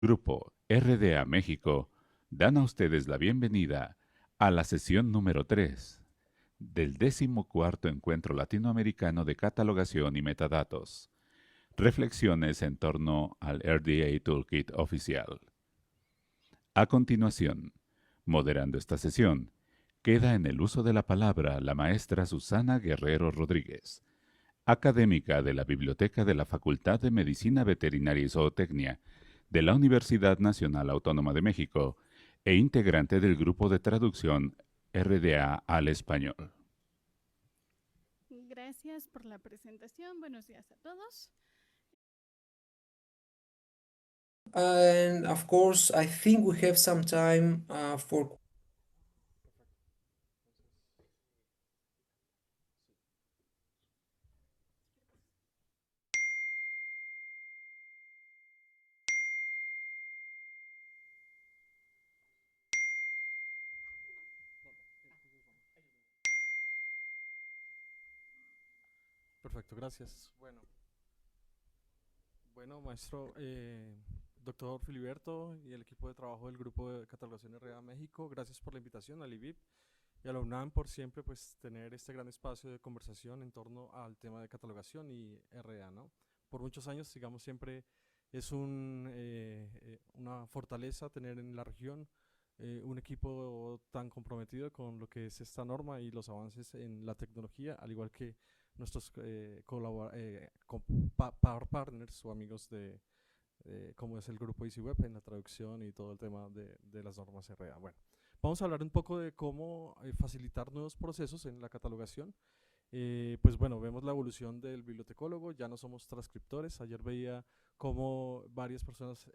Grupo RDA México dan a ustedes la bienvenida a la sesión número 3 del 14º Encuentro Latinoamericano de Catalogación y Metadatos. Reflexiones en torno al RDA Toolkit oficial. A continuación, moderando esta sesión, queda en el uso de la palabra la maestra Susana Guerrero Rodríguez, académica de la Biblioteca de la Facultad de Medicina Veterinaria y Zootecnia de la Universidad Nacional Autónoma de México e integrante del grupo de traducción RDA al español. Gracias por la presentación. Buenos días a todos. And of course, I think we have some time for. Perfecto, gracias. Bueno, maestro, doctor Filiberto y el equipo de trabajo del grupo de catalogación RA México, gracias por la invitación al IBIP y a la UNAM por siempre pues tener este gran espacio de conversación en torno al tema de catalogación y RA, ¿no? Por muchos años, digamos, siempre es una fortaleza tener en la región un equipo tan comprometido con lo que es esta norma y los avances en la tecnología, al igual que nuestros partners o amigos como es el grupo EasyWeb en la traducción y todo el tema de las normas RA. Bueno, vamos a hablar un poco de cómo facilitar nuevos procesos en la catalogación. Pues bueno, vemos la evolución del bibliotecólogo, ya no somos transcriptores. Ayer veía cómo varias personas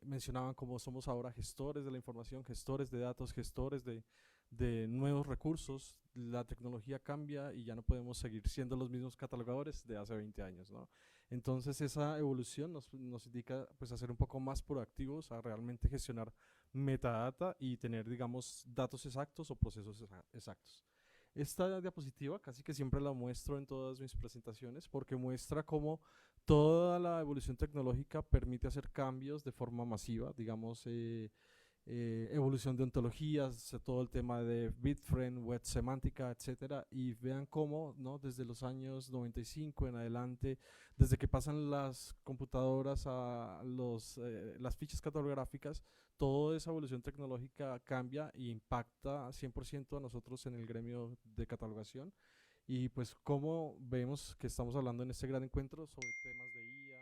mencionaban cómo somos ahora gestores de la información, gestores de datos, gestores de nuevos recursos. La tecnología cambia y ya no podemos seguir siendo los mismos catalogadores de hace 20 años, ¿no? Entonces esa evolución nos indica pues a ser un poco más proactivos, a realmente gestionar metadata y tener, digamos, datos exactos o procesos exactos. Esta diapositiva casi que siempre la muestro en todas mis presentaciones porque muestra cómo toda la evolución tecnológica permite hacer cambios de forma masiva, digamos, evolución de ontologías, todo el tema de bitframe, web semántica, etcétera, y vean cómo, ¿no? Desde los años 95 en adelante, desde que pasan las computadoras a las fichas catalográficas, toda esa evolución tecnológica cambia e impacta 100% a nosotros en el gremio de catalogación. Y pues como vemos que estamos hablando en este gran encuentro sobre temas de IA,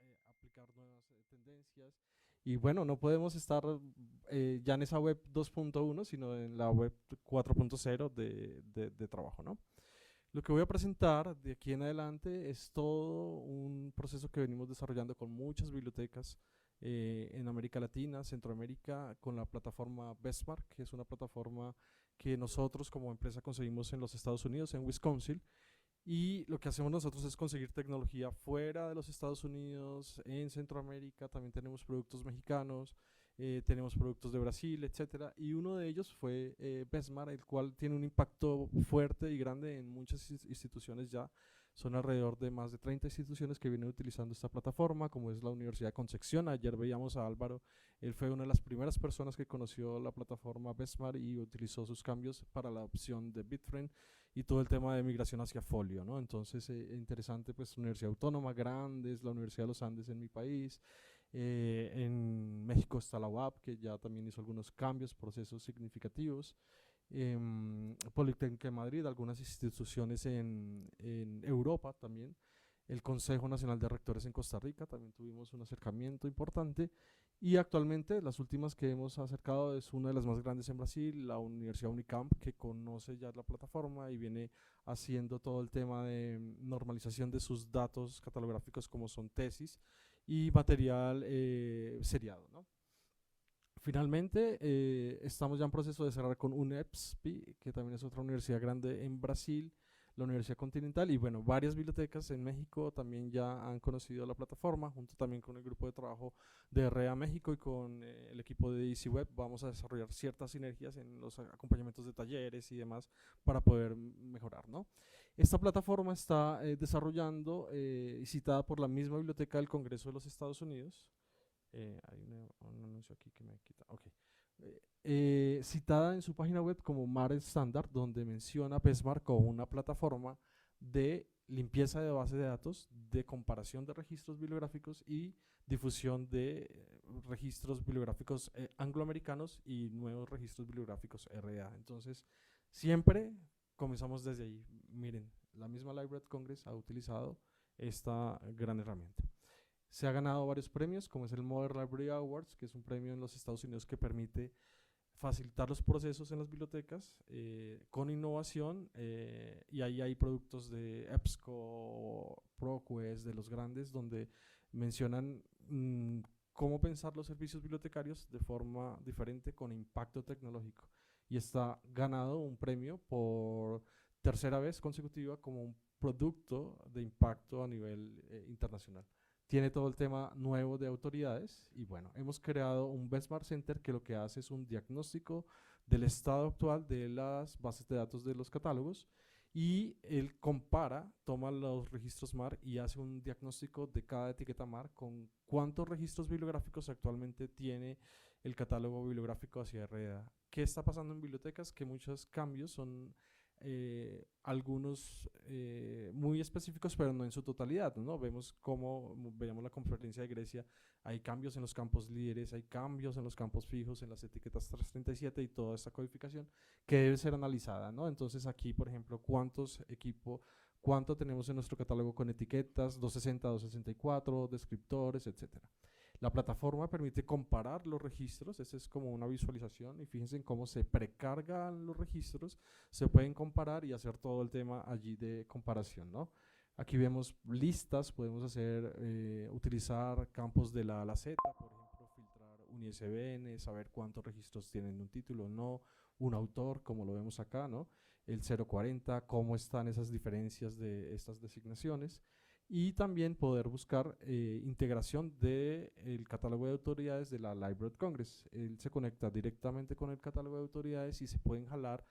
de aplicar nuevas tendencias. Y bueno, no podemos estar ya en esa web 2.1, sino en la web 4.0 de trabajo, ¿no? Lo que voy a presentar de aquí en adelante es todo un proceso que venimos desarrollando con muchas bibliotecas en América Latina, Centroamérica, con la plataforma Bestmark, que es una plataforma que nosotros como empresa conseguimos en los Estados Unidos, en Wisconsin. Y lo que hacemos nosotros es conseguir tecnología fuera de los Estados Unidos, en Centroamérica, también tenemos productos mexicanos, tenemos productos de Brasil, etcétera. Y uno de ellos fue Besmar, el cual tiene un impacto fuerte y grande en muchas instituciones ya. Son alrededor de más de 30 instituciones que vienen utilizando esta plataforma, como es la Universidad de Concepción. Ayer veíamos a Álvaro, él fue una de las primeras personas que conoció la plataforma Besmar y utilizó sus cambios para la opción de Bitframe y todo el tema de migración hacia folio, ¿no? Entonces, interesante, pues, Universidad Autónoma, grande, es la Universidad de los Andes en mi país. En México está la UAP, que ya también hizo algunos cambios, procesos significativos. Politécnica de Madrid, algunas instituciones en Europa también. El Consejo Nacional de Rectores en Costa Rica, también tuvimos un acercamiento importante. Y actualmente las últimas que hemos acercado es una de las más grandes en Brasil, la Universidad Unicamp, que conoce ya la plataforma y viene haciendo todo el tema de normalización de sus datos catalográficos como son tesis y material seriado, ¿no? Finalmente, estamos ya en proceso de cerrar con UNEPSP, que también es otra universidad grande en Brasil, la Universidad Continental, y bueno, varias bibliotecas en México también ya han conocido la plataforma, junto también con el grupo de trabajo de REA México y con el equipo de EasyWeb. Vamos a desarrollar ciertas sinergias en los acompañamientos de talleres y demás para poder mejorar, ¿no? Esta plataforma está desarrollando y citada por la misma Biblioteca del Congreso de los Estados Unidos. Hay un anuncio aquí que me quita. Ok. Citada en su página web como MAR Standard, donde menciona PESMAR como una plataforma de limpieza de base de datos, de comparación de registros bibliográficos y difusión de registros bibliográficos angloamericanos y nuevos registros bibliográficos RDA. Entonces, siempre comenzamos desde ahí. Miren, la misma Library of Congress ha utilizado esta gran herramienta. Se ha ganado varios premios, como es el Modern Library Awards, que es un premio en los Estados Unidos que permite facilitar los procesos en las bibliotecas con innovación, y ahí hay productos de EBSCO, ProQuest, de los grandes, donde mencionan cómo pensar los servicios bibliotecarios de forma diferente con impacto tecnológico. Y está ganado un premio por tercera vez consecutiva como un producto de impacto a nivel internacional. Tiene todo el tema nuevo de autoridades y bueno, hemos creado un Benchmark Center que lo que hace es un diagnóstico del estado actual de las bases de datos de los catálogos y él compara, toma los registros MAR y hace un diagnóstico de cada etiqueta MAR con cuántos registros bibliográficos actualmente tiene el catálogo bibliográfico hacia RDA. ¿Qué está pasando en bibliotecas? Que muchos cambios son algunos muy específicos, pero no en su totalidad, ¿no? Vemos cómo, veíamos la conferencia de Grecia, hay cambios en los campos líderes, hay cambios en los campos fijos, en las etiquetas 337 y toda esta codificación que debe ser analizada, ¿no? Entonces aquí, por ejemplo, cuánto tenemos en nuestro catálogo con etiquetas, 260, 264, descriptores, etcétera. La plataforma permite comparar los registros, esa es como una visualización y fíjense en cómo se precargan los registros, se pueden comparar y hacer todo el tema allí de comparación, ¿no? Aquí vemos listas, podemos utilizar campos de la A a la Z, por ejemplo, filtrar un ISBN, saber cuántos registros tienen un título, no, un autor, como lo vemos acá, ¿no? El 040, cómo están esas diferencias de estas designaciones. Y también poder buscar integración del catálogo de autoridades de la Library of Congress. Él se conecta directamente con el catálogo de autoridades y se pueden jalar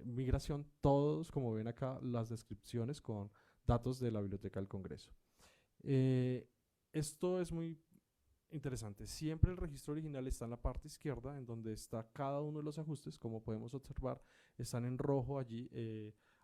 migración, todos, como ven acá, las descripciones con datos de la Biblioteca del Congreso. Esto es muy interesante. Siempre el registro original está en la parte izquierda, en donde está cada uno de los ajustes. Como podemos observar, están en rojo allí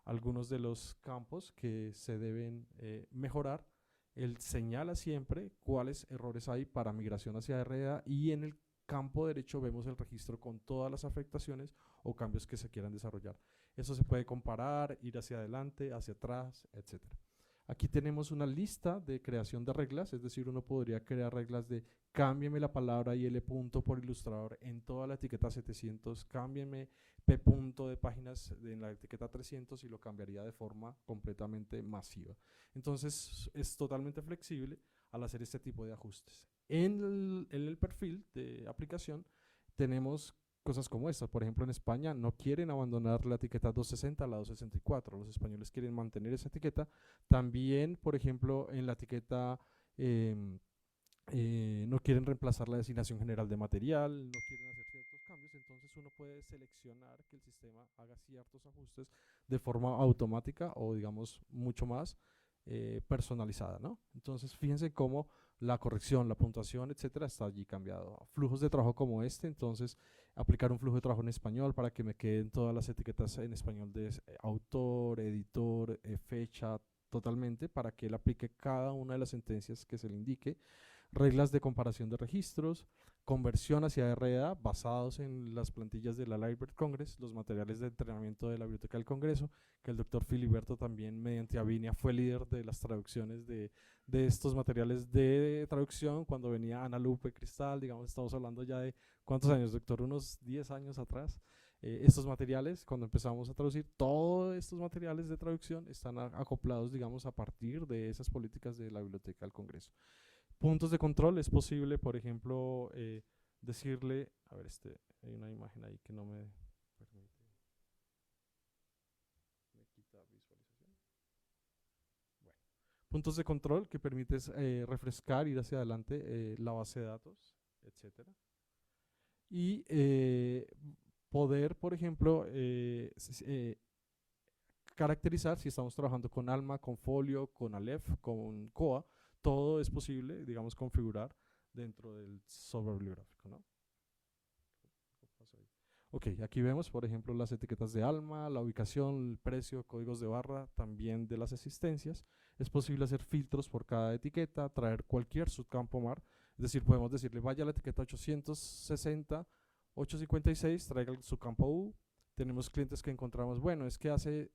algunos de los campos que se deben mejorar. Él señala siempre cuáles errores hay para migración hacia RDA y en el campo derecho vemos el registro con todas las afectaciones o cambios que se quieran desarrollar. Eso se puede comparar, ir hacia adelante, hacia atrás, etc. Aquí tenemos una lista de creación de reglas, es decir, uno podría crear reglas de cámbiame la palabra IL punto por ilustrador en toda la etiqueta 700, cámbiame P punto de páginas en la etiqueta 300 y lo cambiaría de forma completamente masiva. Entonces es totalmente flexible al hacer este tipo de ajustes. En el perfil de aplicación tenemos cosas como estas. Por ejemplo, en España no quieren abandonar la etiqueta 260 a la 264. Los españoles quieren mantener esa etiqueta. También, por ejemplo, en la etiqueta no quieren reemplazar la designación general de material, no quieren hacer ciertos cambios, entonces uno puede seleccionar que el sistema haga ciertos ajustes de forma automática o digamos mucho más personalizada, ¿no? Entonces fíjense cómo la corrección, la puntuación, etcétera, está allí cambiado. Flujos de trabajo como este, entonces aplicar un flujo de trabajo en español para que me queden todas las etiquetas en español de autor, editor, fecha, totalmente, para que él aplique cada una de las sentencias que se le indique. Reglas de comparación de registros, conversión hacia RDA basados en las plantillas de la Library of Congress, los materiales de entrenamiento de la Biblioteca del Congreso, que el doctor Filiberto también mediante Avinia fue líder de las traducciones de estos materiales de traducción cuando venía Ana Lupe Cristal, digamos, estamos hablando ya de ¿cuántos años, doctor? Unos 10 años atrás. Estos materiales, cuando empezamos a traducir, todos estos materiales de traducción están acoplados, digamos, a partir de esas políticas de la Biblioteca del Congreso. Puntos de control, es posible, por ejemplo, decirle, a ver, hay una imagen ahí que no me permite, me quita visualización. Bueno, puntos de control que permites refrescar, ir hacia adelante la base de datos, etcétera. Y poder, por ejemplo, caracterizar si estamos trabajando con Alma, con Folio, con Aleph, con Koa. Todo es posible, digamos, configurar dentro del software bibliográfico, ¿no? Ok, aquí vemos, por ejemplo, las etiquetas de Alma, la ubicación, el precio, códigos de barra, también de las existencias. Es posible hacer filtros por cada etiqueta, traer cualquier subcampo MAR. Es decir, podemos decirle, vaya a la etiqueta 860, 856, traiga el subcampo U. Tenemos clientes que encontramos, bueno, es que hace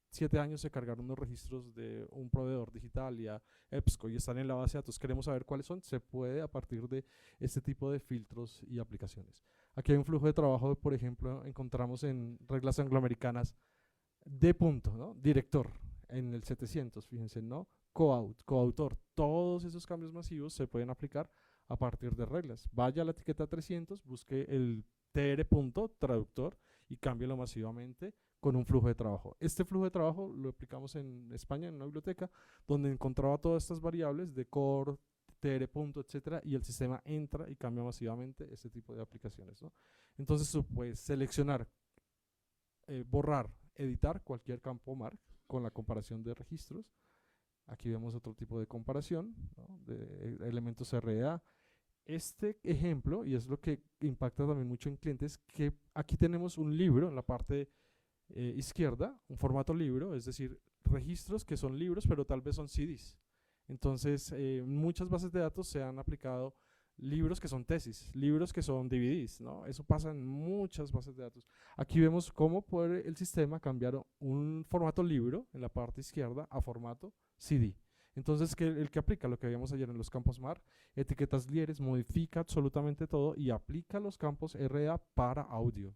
7 años se cargaron unos registros de un proveedor digital y a EBSCO y están en la base de datos, queremos saber cuáles son. Se puede a partir de este tipo de filtros y aplicaciones. Aquí hay un flujo de trabajo, por ejemplo, encontramos en reglas angloamericanas de punto, ¿no? Director en el 700, fíjense, ¿no? Coautor, todos esos cambios masivos se pueden aplicar a partir de reglas. Vaya a la etiqueta 300, busque el tr punto traductor y cámbielo masivamente con un flujo de trabajo. Este flujo de trabajo lo aplicamos en España, en una biblioteca, donde encontraba todas estas variables de core, tr punto, etcétera, y el sistema entra y cambia masivamente este tipo de aplicaciones, ¿no? Entonces tú puedes seleccionar, borrar, editar cualquier campo MARC con la comparación de registros. Aquí vemos otro tipo de comparación, ¿no? De elementos RDA. Este ejemplo, y es lo que impacta también mucho en clientes, que aquí tenemos un libro en la parte izquierda, un formato libro, es decir, registros que son libros, pero tal vez son CDs. Entonces, muchas bases de datos se han aplicado libros que son tesis, libros que son DVDs, ¿no? Eso pasa en muchas bases de datos. Aquí vemos cómo puede el sistema cambiar un formato libro en la parte izquierda a formato CD. Entonces, el que aplica lo que habíamos ayer en los campos MAR, etiquetas Lieres, modifica absolutamente todo y aplica los campos RA para audio.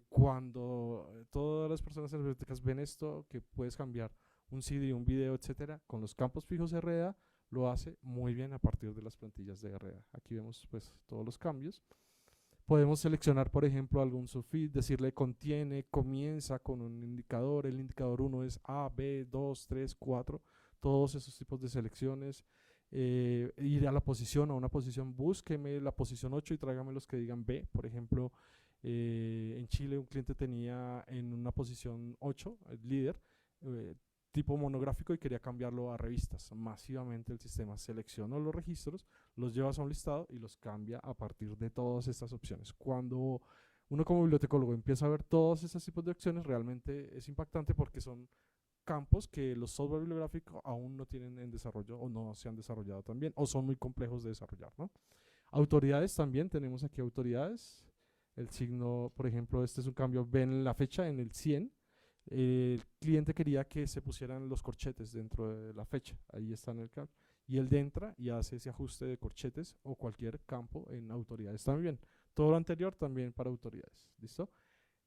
Cuando todas las personas en las bibliotecas ven esto, que puedes cambiar un CD, un video, etcétera, con los campos fijos RDA, lo hace muy bien a partir de las plantillas de RDA. Aquí vemos pues todos los cambios. Podemos seleccionar, por ejemplo, algún subfeed, decirle contiene, comienza con un indicador, el indicador 1 es A, B, 2, 3, 4, todos esos tipos de selecciones. Ir a la posición, a una posición, búsqueme la posición 8 y tráigame los que digan B. Por ejemplo, en Chile un cliente tenía en una posición 8, el líder, tipo monográfico y quería cambiarlo a revistas. Masivamente el sistema seleccionó los registros, los lleva a un listado y los cambia a partir de todas estas opciones. Cuando uno como bibliotecólogo empieza a ver todos estos tipos de opciones, realmente es impactante porque son campos que los software bibliográficos aún no tienen en desarrollo o no se han desarrollado también o son muy complejos de desarrollar, ¿no? Autoridades también, tenemos aquí autoridades. El signo, por ejemplo, este es un cambio, ven la fecha en el 100. El cliente quería que se pusieran los corchetes dentro de la fecha, ahí está en el cambio, y él entra y hace ese ajuste de corchetes o cualquier campo en autoridades también. Todo lo anterior también para autoridades, ¿listo?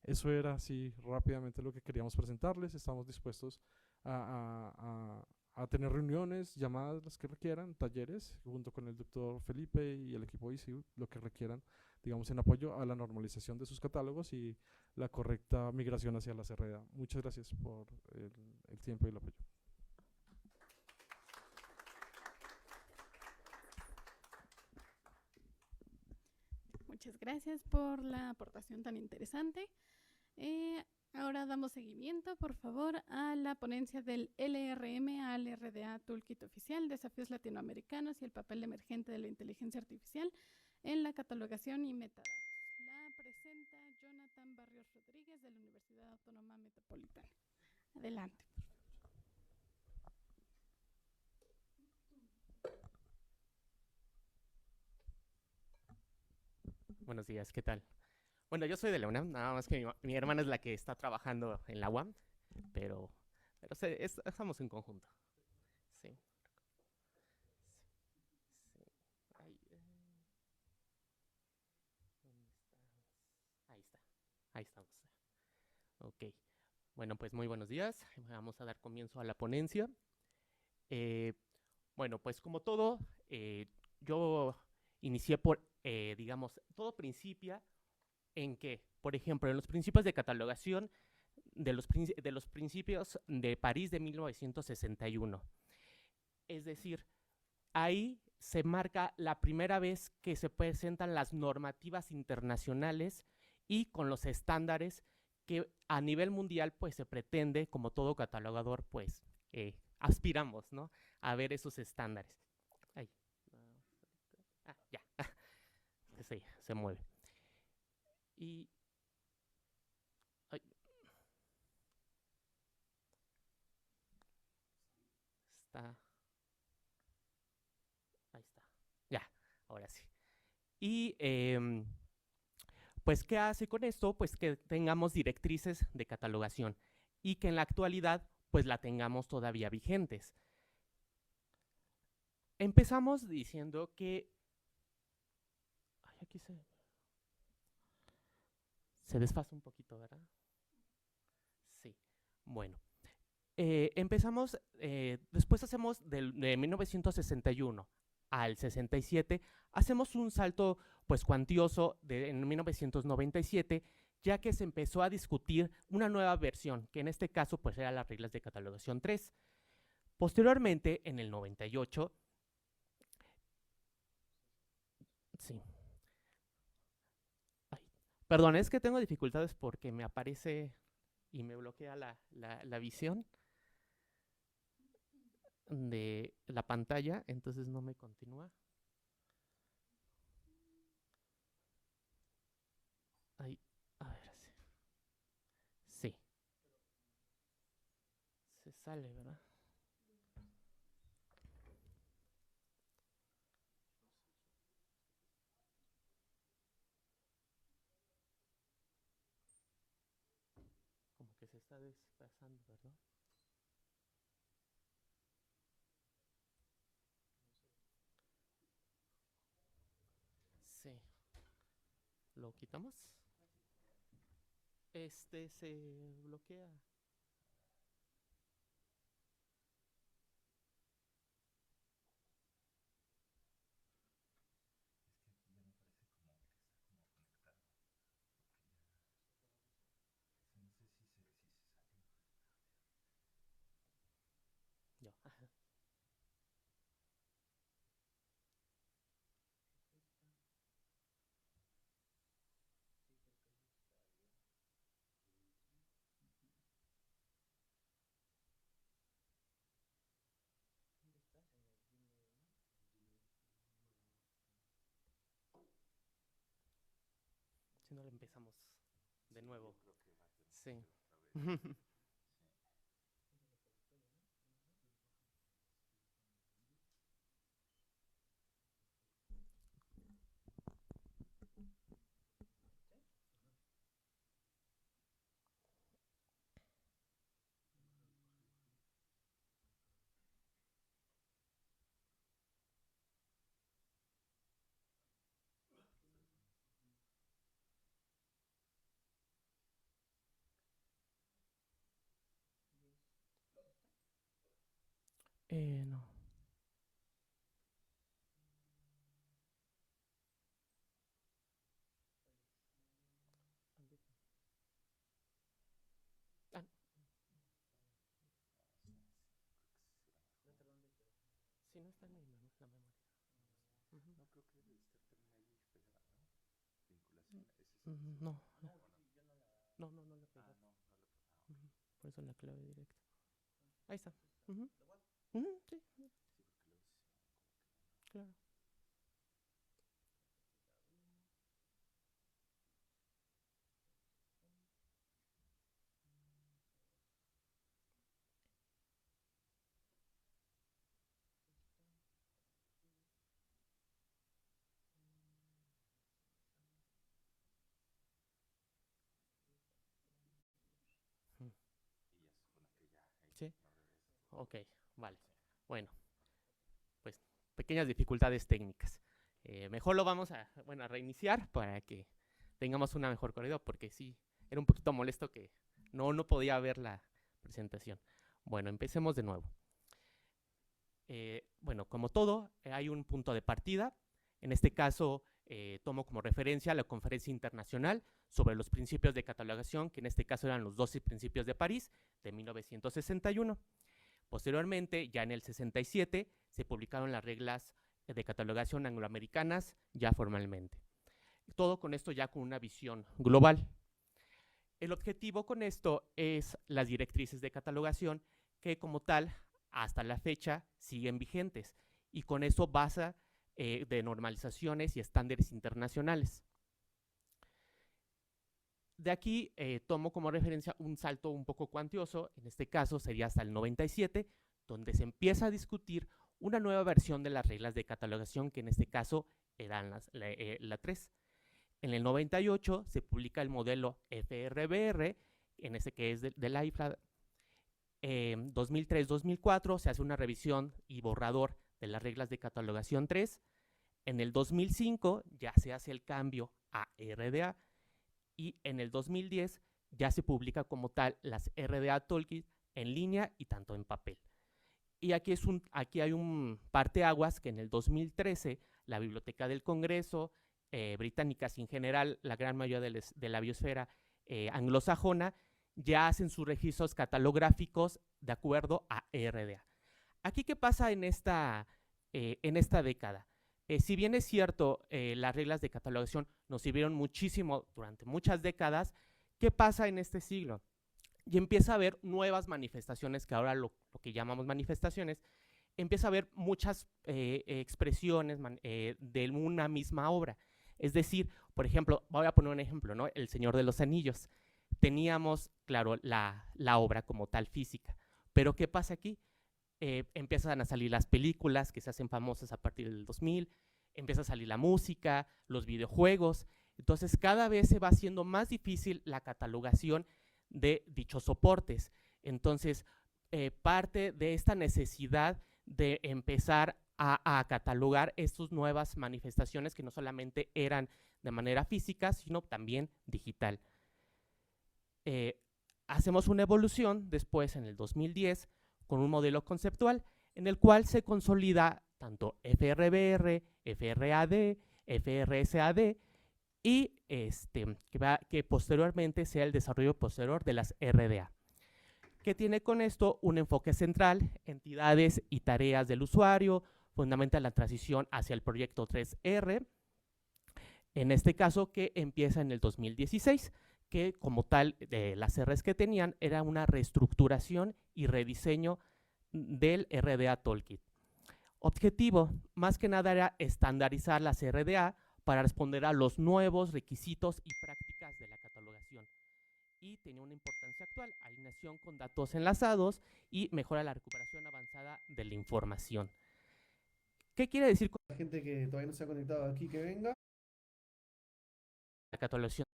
Eso era así rápidamente lo que queríamos presentarles. Estamos dispuestos a tener reuniones, llamadas, las que requieran, talleres, junto con el doctor Felipe y el equipo ICU, lo que requieran, digamos, en apoyo a la normalización de sus catálogos y la correcta migración hacia la RDA. Muchas gracias por el tiempo y el apoyo. Muchas gracias por la aportación tan interesante. Ahora damos seguimiento, por favor, a la ponencia del LRM al RDA Toolkit Oficial, Desafíos Latinoamericanos y el papel emergente de la inteligencia artificial en la catalogación y metadatos. La presenta Jonathan Barrios Rodríguez de la Universidad Autónoma Metropolitana. Adelante. Buenos días, ¿qué tal? Bueno, yo soy de la UNAM, nada más que mi hermana es la que está trabajando en la UAM, pero estamos en conjunto. Sí. Sí. Ahí, ¿dónde estamos? Ahí está. Ahí estamos. Ok. Bueno, pues muy buenos días. Vamos a dar comienzo a la ponencia. Bueno, pues como todo, yo inicié por, digamos, todo principia en que, por ejemplo, en los principios de catalogación de los principios de París de 1961. Es decir, ahí se marca la primera vez que se presentan las normativas internacionales y con los estándares que a nivel mundial pues se pretende, como todo catalogador, pues aspiramos, ¿no?, a ver esos estándares. Ay. Ya, se mueve. Y ay. Ahí está. Ya, ahora sí. Y pues, ¿qué hace con esto? Pues que tengamos directrices de catalogación y que en la actualidad pues la tengamos todavía vigentes. Empezamos diciendo que aquí se desfasa un poquito, ¿verdad? Sí. Bueno. Empezamos, después hacemos de 1961 al 67, hacemos un salto pues cuantioso en 1997, ya que se empezó a discutir una nueva versión, que en este caso pues eran las reglas de catalogación 3. Posteriormente, en el 98, sí. Ay, perdón, es que tengo dificultades porque me aparece y me bloquea la visión de la pantalla, entonces no me continúa. Ahí, a ver, sí. Se sale, ¿verdad? Como que se está desfasando, ¿verdad? Sí. ¿Lo quitamos? Se bloquea. Yo. Si no, le empezamos de nuevo. Sí. No. Ah, sí, no está en la memoria. Ujú. No, no le pegó. Ujú. Por eso la clave directa. Ahí está. Ujú. Ujú, sí, claro. Ujú. Sí. Ok, vale. Bueno, pues pequeñas dificultades técnicas. Mejor lo vamos a reiniciar para que tengamos una mejor corrida, porque sí, era un poquito molesto que no podía ver la presentación. Bueno, empecemos de nuevo. Bueno, como todo, hay un punto de partida. En este caso, tomo como referencia la Conferencia Internacional sobre los Principios de Catalogación, que en este caso eran los 12 Principios de París, de 1961. Posteriormente, ya en el 67, se publicaron las reglas de catalogación angloamericanas ya formalmente. Todo con esto ya con una visión global. El objetivo con esto es las directrices de catalogación que como tal hasta la fecha siguen vigentes y con eso basa de normalizaciones y estándares internacionales. De aquí tomo como referencia un salto un poco cuantioso, en este caso sería hasta el 97, donde se empieza a discutir una nueva versión de las reglas de catalogación, que en este caso eran la 3. En el 98 se publica el modelo FRBR, en ese que es de la IFLA. 2003-2004 se hace una revisión y borrador de las reglas de catalogación 3. En el 2005 ya se hace el cambio a RDA y en el 2010 ya se publica como tal las RDA Toolkit en línea y tanto en papel. Y aquí hay un parteaguas que en el 2013 la Biblioteca del Congreso, británicas y en general la gran mayoría de la biosfera anglosajona ya hacen sus registros catalográficos de acuerdo a RDA. Aquí, ¿qué pasa en esta década? Si bien es cierto, las reglas de catalogación nos sirvieron muchísimo durante muchas décadas, ¿qué pasa en este siglo? Y empieza a haber nuevas manifestaciones, que ahora lo que llamamos manifestaciones, empieza a haber muchas expresiones de una misma obra. Es decir, por ejemplo, voy a poner un ejemplo, ¿no? El Señor de los Anillos. Teníamos, claro, la obra como tal física, pero ¿qué pasa aquí? Empiezan a salir las películas que se hacen famosas a partir del 2000, empieza a salir la música, los videojuegos, entonces cada vez se va haciendo más difícil la catalogación de dichos soportes. Entonces, parte de esta necesidad de empezar a catalogar estas nuevas manifestaciones que no solamente eran de manera física, sino también digital. Hacemos una evolución después en el 2010 con un modelo conceptual en el cual se consolida tanto FRBR, FRAD, FRSAD y que posteriormente sea el desarrollo posterior de las RDA, que tiene con esto un enfoque central, entidades y tareas del usuario, fundamenta la transición hacia el proyecto 3R, en este caso que empieza en el 2016, que como tal las Rs que tenían era una reestructuración y rediseño del RDA Toolkit. Objetivo, más que nada, era estandarizar las RDA para responder a los nuevos requisitos y prácticas de la catalogación. Y tenía una importancia actual, alineación con datos enlazados y mejora la recuperación avanzada de la información. ¿Qué quiere decir con La gente que todavía no se ha conectado aquí, que venga. la catalogación?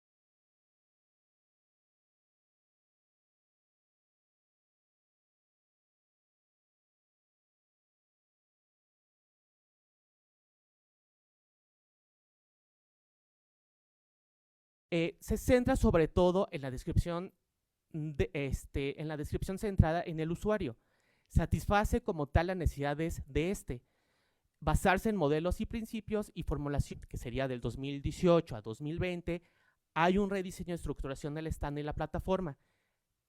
Se centra sobre todo en la descripción en la descripción centrada en el usuario. Satisface como tal las necesidades de basarse en modelos y principios y formulación, que sería del 2018 a 2020. Hay un rediseño de estructuración del estándar y la plataforma.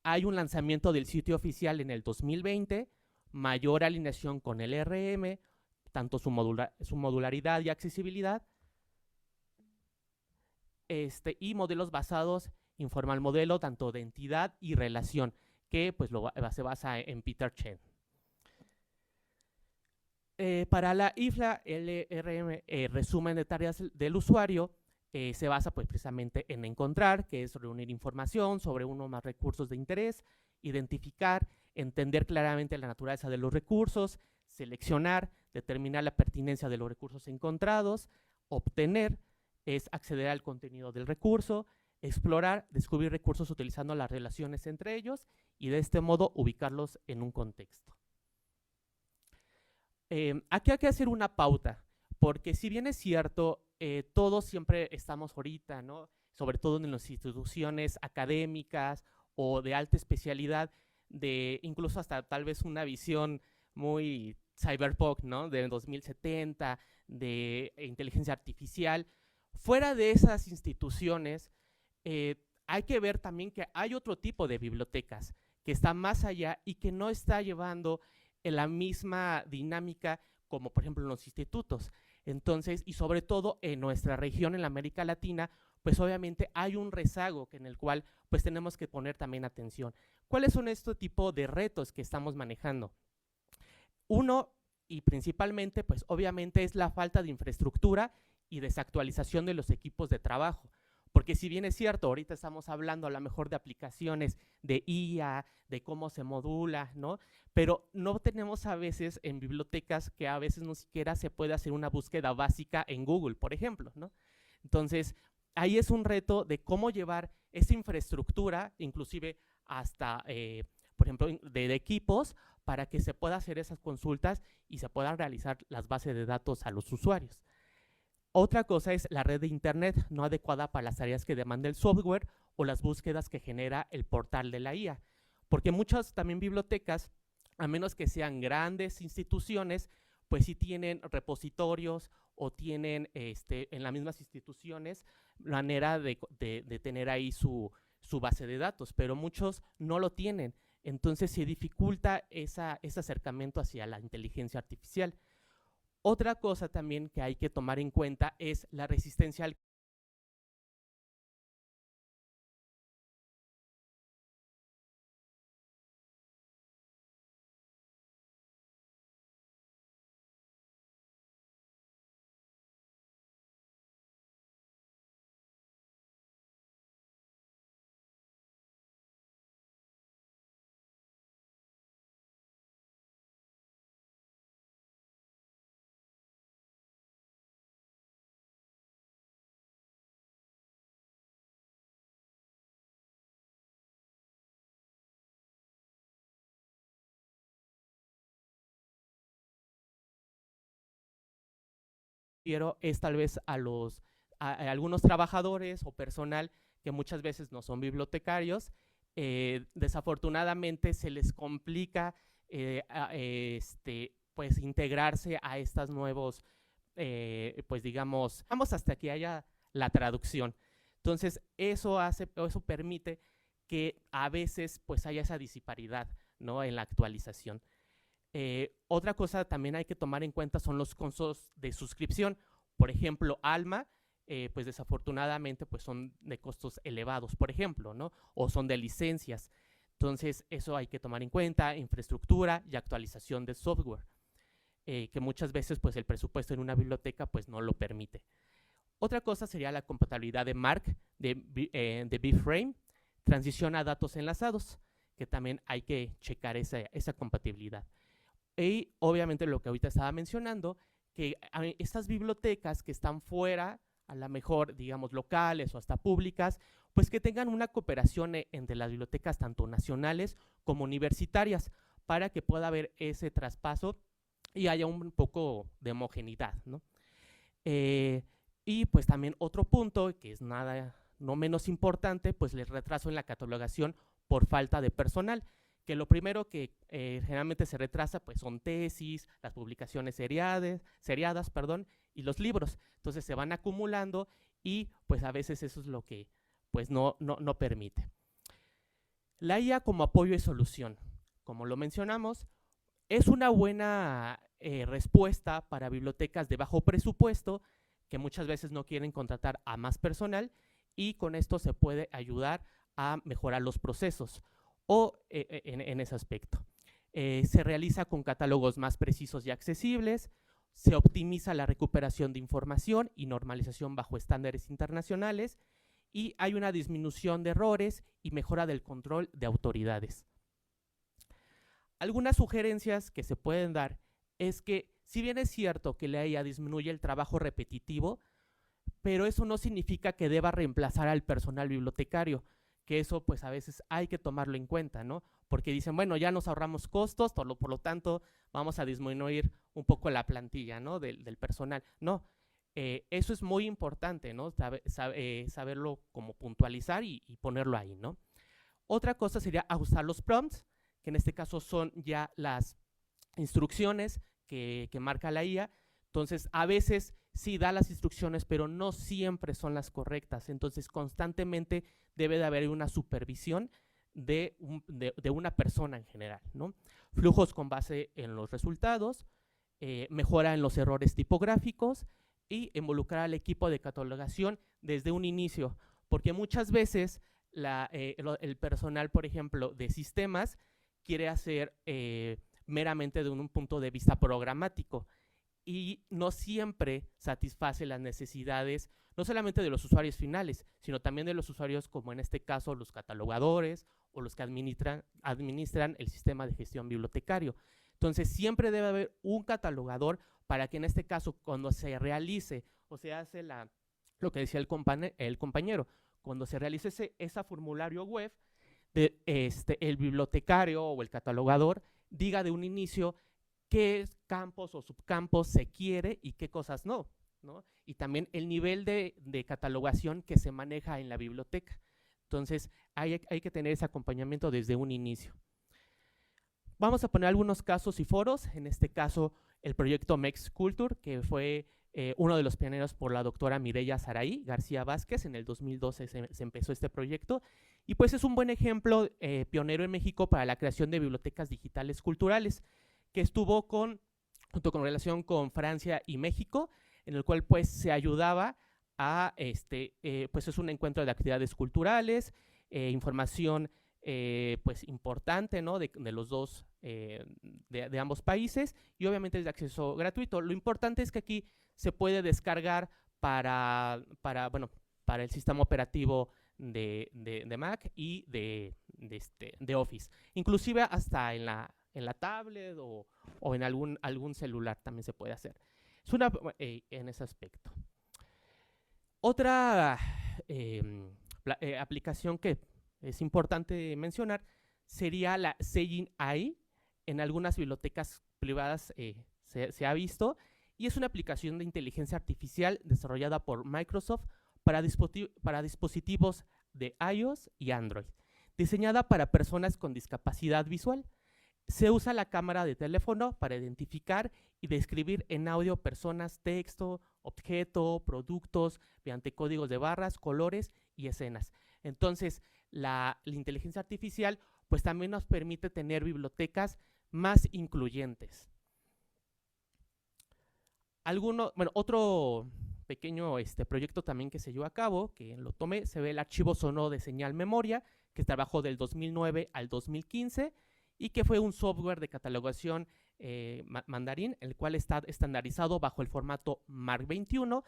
Hay un lanzamiento del sitio oficial en el 2020, mayor alineación con el RM, tanto su modularidad y accesibilidad, y modelos basados, informa el modelo tanto de entidad y relación, que pues se basa en Peter Chen. Para la IFLA, el RM, resumen de tareas del usuario, se basa pues precisamente en encontrar, que es reunir información sobre uno o más recursos de interés, identificar, entender claramente la naturaleza de los recursos, seleccionar, determinar la pertinencia de los recursos encontrados, obtener, es acceder al contenido del recurso, explorar, descubrir recursos utilizando las relaciones entre ellos y de este modo ubicarlos en un contexto. Aquí hay que hacer una pauta, porque si bien es cierto, todos siempre estamos ahorita, ¿no? Sobre todo en las instituciones académicas o de alta especialidad, incluso hasta tal vez una visión muy cyberpunk, ¿no? De 2070, de inteligencia artificial. Fuera de esas instituciones, hay que ver también que hay otro tipo de bibliotecas que está más allá y que no está llevando en la misma dinámica como por ejemplo en los institutos. Entonces, y sobre todo en nuestra región, en la América Latina, pues obviamente hay un rezago en el cual pues tenemos que poner también atención. ¿Cuáles son este tipo de retos que estamos manejando? Uno, y principalmente, pues obviamente es la falta de infraestructura y desactualización de los equipos de trabajo. Porque si bien es cierto, ahorita estamos hablando a lo mejor de aplicaciones de IA, de cómo se modula, ¿no? Pero no tenemos a veces en bibliotecas que a veces no siquiera se puede hacer una búsqueda básica en Google, por ejemplo, ¿no? Entonces, ahí es un reto de cómo llevar esa infraestructura, inclusive hasta, por ejemplo, de equipos, para que se pueda hacer esas consultas y se puedan realizar las bases de datos a los usuarios. Otra cosa es la red de internet no adecuada para las tareas que demanda el software o las búsquedas que genera el portal de la IA. Porque muchas también bibliotecas, a menos que sean grandes instituciones, pues sí tienen repositorios o tienen en las mismas instituciones manera de tener ahí su base de datos, pero muchos no lo tienen. Entonces se dificulta ese acercamiento hacia la inteligencia artificial. Otra cosa también que hay que tomar en cuenta es la resistencia al es tal vez a algunos trabajadores o personal que muchas veces no son bibliotecarios. Desafortunadamente se les complica pues integrarse a estos nuevos, pues digamos, vamos hasta que haya la traducción. Entonces eso permite que a veces pues haya esa disparidad, ¿no?, en la actualización. Otra cosa también hay que tomar en cuenta son los costos de suscripción. Por ejemplo, Alma, pues desafortunadamente pues son de costos elevados, por ejemplo, ¿no? O son de licencias. Entonces, eso hay que tomar en cuenta, infraestructura y actualización de software, que muchas veces pues el presupuesto en una biblioteca pues no lo permite. Otra cosa sería la compatibilidad de MARC, de B-Frame, transición a datos enlazados, que también hay que checar esa compatibilidad. Y obviamente lo que ahorita estaba mencionando, que estas bibliotecas que están fuera, a lo mejor, digamos, locales o hasta públicas, pues que tengan una cooperación entre las bibliotecas tanto nacionales como universitarias para que pueda haber ese traspaso y haya un poco de homogeneidad, ¿no? Y pues también otro punto, que es no menos importante, pues el retraso en la catalogación por falta de personal, que lo primero que generalmente se retrasa pues son tesis, las publicaciones seriadas, y los libros. Entonces se van acumulando y pues a veces eso es lo que pues no permite. La IA como apoyo y solución, como lo mencionamos, es una buena respuesta para bibliotecas de bajo presupuesto que muchas veces no quieren contratar a más personal, y con esto se puede ayudar a mejorar los procesos en ese aspecto. Se realiza con catálogos más precisos y accesibles, se optimiza la recuperación de información y normalización bajo estándares internacionales, y hay una disminución de errores y mejora del control de autoridades. Algunas sugerencias que se pueden dar es que, si bien es cierto que la IA disminuye el trabajo repetitivo, pero eso no significa que deba reemplazar al personal bibliotecario, que eso pues a veces hay que tomarlo en cuenta, ¿no? Porque dicen, bueno, ya nos ahorramos costos, por lo tanto vamos a disminuir un poco la plantilla, ¿no?, del personal. No, eso es muy importante, ¿no? Saberlo como puntualizar y ponerlo ahí, ¿no? Otra cosa sería ajustar los prompts, que en este caso son ya las instrucciones que marca la IA. Entonces, a veces sí da las instrucciones, pero no siempre son las correctas. Entonces, constantemente debe de haber una supervisión de una persona en general, ¿no? Flujos con base en los resultados, mejora en los errores tipográficos, y involucrar al equipo de catalogación desde un inicio, porque muchas veces el personal, por ejemplo, de sistemas quiere hacer meramente de un punto de vista programático y no siempre satisface las necesidades no solamente de los usuarios finales, sino también de los usuarios, como en este caso los catalogadores o los que administran el sistema de gestión bibliotecario. Entonces siempre debe haber un catalogador para que en este caso, cuando se realice o se hace lo que decía el compañero, cuando se realice ese formulario web, el bibliotecario o el catalogador diga de un inicio qué campos o subcampos se quiere y qué cosas no, ¿no? Y también el nivel de catalogación que se maneja en la biblioteca. Entonces hay que tener ese acompañamiento desde un inicio. Vamos a poner algunos casos y foros, en este caso el proyecto MEX Culture, que fue uno de los pioneros por la doctora Mireya Saraí García Vázquez. En el 2012 se empezó este proyecto y pues es un buen ejemplo pionero en México para la creación de bibliotecas digitales culturales, que estuvo junto con relación con Francia y México, en el cual pues se ayudaba a, pues es un encuentro de actividades culturales, información pues importante, ¿no? de los dos, de ambos países, y obviamente es de acceso gratuito. Lo importante es que aquí se puede descargar para el sistema operativo de Mac y de Office. Inclusive hasta en la tablet o en algún celular también se puede hacer. Es una en ese aspecto. Otra aplicación que es importante mencionar sería la Seiying AI. En algunas bibliotecas privadas se ha visto, y es una aplicación de inteligencia artificial desarrollada por Microsoft para dispositivos de iOS y Android, diseñada para personas con discapacidad visual. Se usa la cámara de teléfono para identificar y describir en audio personas, texto, objeto, productos, mediante códigos de barras, colores y escenas. Entonces, la inteligencia artificial pues también nos permite tener bibliotecas más incluyentes. Otro pequeño proyecto también que se llevó a cabo, que lo tomé, se ve el archivo sonoro de señal memoria, que trabajó del 2009 al 2015, y que fue un software de catalogación mandarín, el cual está estandarizado bajo el formato MARC 21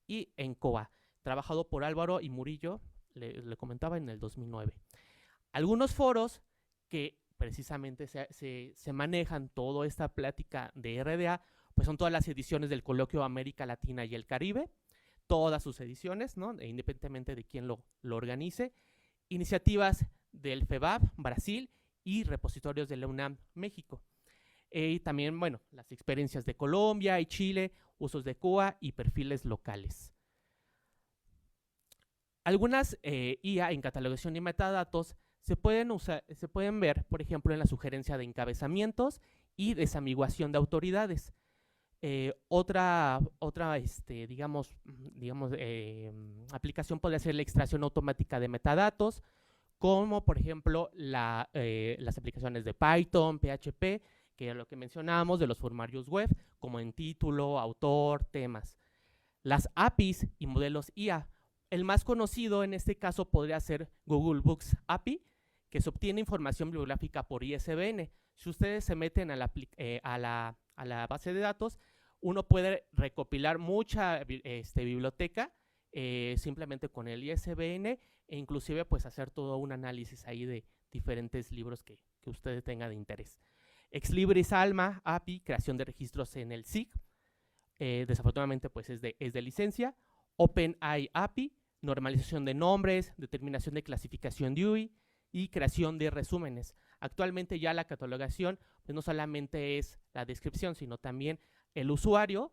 y en COA, trabajado por Álvaro y Murillo, le comentaba, en el 2009. Algunos foros que precisamente se manejan toda esta plática de RDA, pues son todas las ediciones del Coloquio América Latina y el Caribe, todas sus ediciones, ¿no? Independientemente de quién lo organice, iniciativas del FEBAB Brasil y repositorios de la UNAM México. Y también, bueno, las experiencias de Colombia y Chile, usos de CUA y perfiles locales. Algunas IA en catalogación y metadatos se pueden ver, por ejemplo, en la sugerencia de encabezamientos y desamiguación de autoridades. Otra aplicación podría ser la extracción automática de metadatos, como por ejemplo las aplicaciones de Python, PHP, que es lo que mencionábamos de los formularios web, como en título, autor, temas. Las APIs y modelos IA. El más conocido en este caso podría ser Google Books API, que se obtiene información bibliográfica por ISBN. Si ustedes se meten a la base de datos, uno puede recopilar mucha biblioteca simplemente con el ISBN, e inclusive pues hacer todo un análisis ahí de diferentes libros que ustedes tengan de interés. Exlibris Alma API, creación de registros en el SIG, desafortunadamente pues es de licencia. OpenAI API, normalización de nombres, determinación de clasificación DUI y creación de resúmenes. Actualmente ya la catalogación pues no solamente es la descripción, sino también el usuario,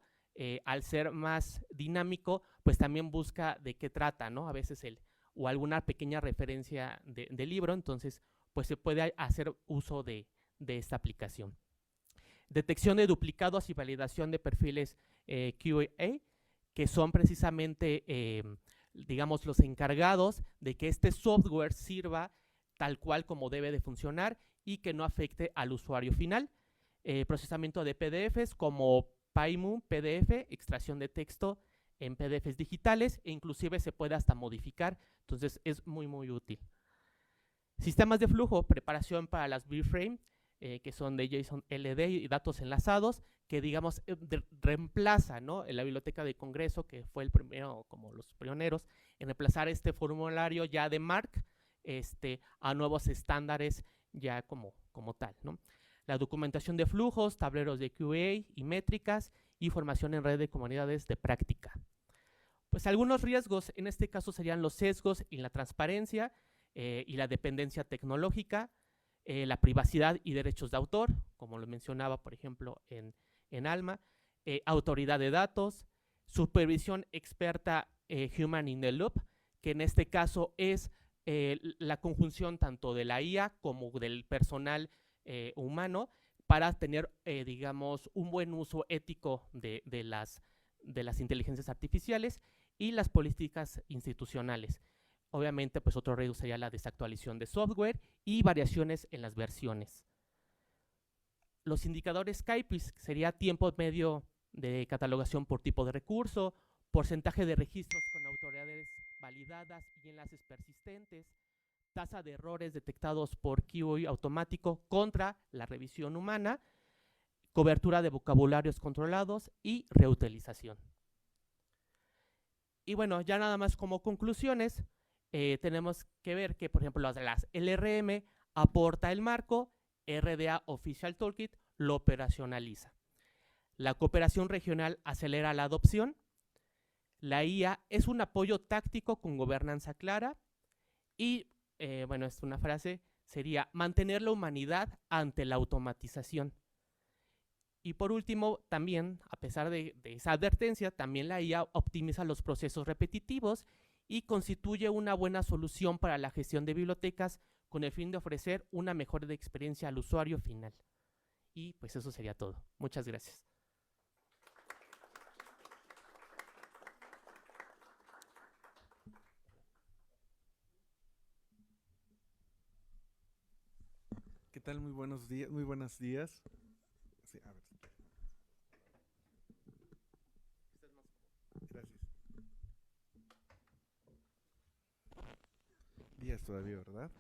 al ser más dinámico, pues también busca de qué trata, ¿no? A veces o alguna pequeña referencia de libro, entonces pues se puede hacer uso de esta aplicación. Detección de duplicados y validación de perfiles QA, que son precisamente, digamos, los encargados de que este software sirva tal cual como debe de funcionar y que no afecte al usuario final. Procesamiento de PDFs como PyMu PDF, extracción de texto en PDFs digitales e inclusive se puede hasta modificar, entonces es muy muy útil. Sistemas de flujo, preparación para las VFrame, que son de JSON LD y datos enlazados, que digamos reemplaza, ¿no?, en la biblioteca de Congreso, que fue el primero, como los pioneros, en reemplazar este formulario ya de MARC a nuevos estándares ya como tal, ¿no? La documentación de flujos, tableros de QA y métricas y formación en red de comunidades de práctica. Pues algunos riesgos en este caso serían los sesgos y la transparencia y la dependencia tecnológica, la privacidad y derechos de autor, como lo mencionaba por ejemplo en ALMA, autoridad de datos, supervisión experta Human in the Loop, que en este caso es la conjunción tanto de la IA como del personal humano para tener, digamos, un buen uso ético de las inteligencias artificiales y las políticas institucionales. Obviamente, pues otro riesgo sería la desactualización de software y variaciones en las versiones. Los indicadores CAIPIS sería tiempo medio de catalogación por tipo de recurso, porcentaje de registros con autoridades validadas y enlaces persistentes, tasa de errores detectados por QA automático contra la revisión humana, cobertura de vocabularios controlados y reutilización. Y bueno, ya nada más como conclusiones, tenemos que ver que, por ejemplo, las LRM aporta el marco, RDA Official Toolkit lo operacionaliza. La cooperación regional acelera la adopción. La IA es un apoyo táctico con gobernanza clara. Y, bueno, es una frase, sería mantener la humanidad ante la automatización. Y por último, también, a pesar de esa advertencia, también la IA optimiza los procesos repetitivos y constituye una buena solución para la gestión de bibliotecas con el fin de ofrecer una mejor experiencia al usuario final. Y pues eso sería todo. Muchas gracias. ¿Qué tal? Muy buenos días, muy buenos días. Sí, a ver. Gracias. Días todavía, ¿verdad?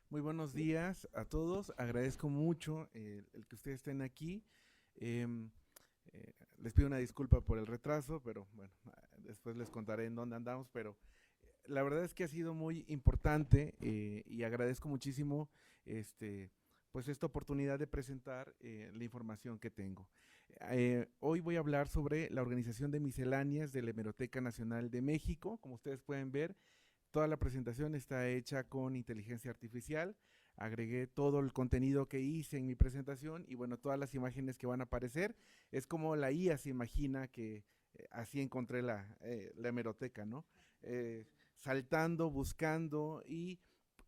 Muy buenos días a todos. Agradezco mucho el que ustedes estén aquí. Les pido una disculpa por el retraso, pero bueno, después les contaré en dónde andamos, pero la verdad es que ha sido muy importante y agradezco muchísimo pues esta oportunidad de presentar la información que tengo. Hoy voy a hablar sobre la organización de misceláneas de la Hemeroteca Nacional de México. Como ustedes pueden ver, toda la presentación está hecha con inteligencia artificial. Agregué todo el contenido que hice en mi presentación y bueno, todas las imágenes que van a aparecer es como la IA se imagina que así encontré la hemeroteca, ¿no? Saltando, buscando y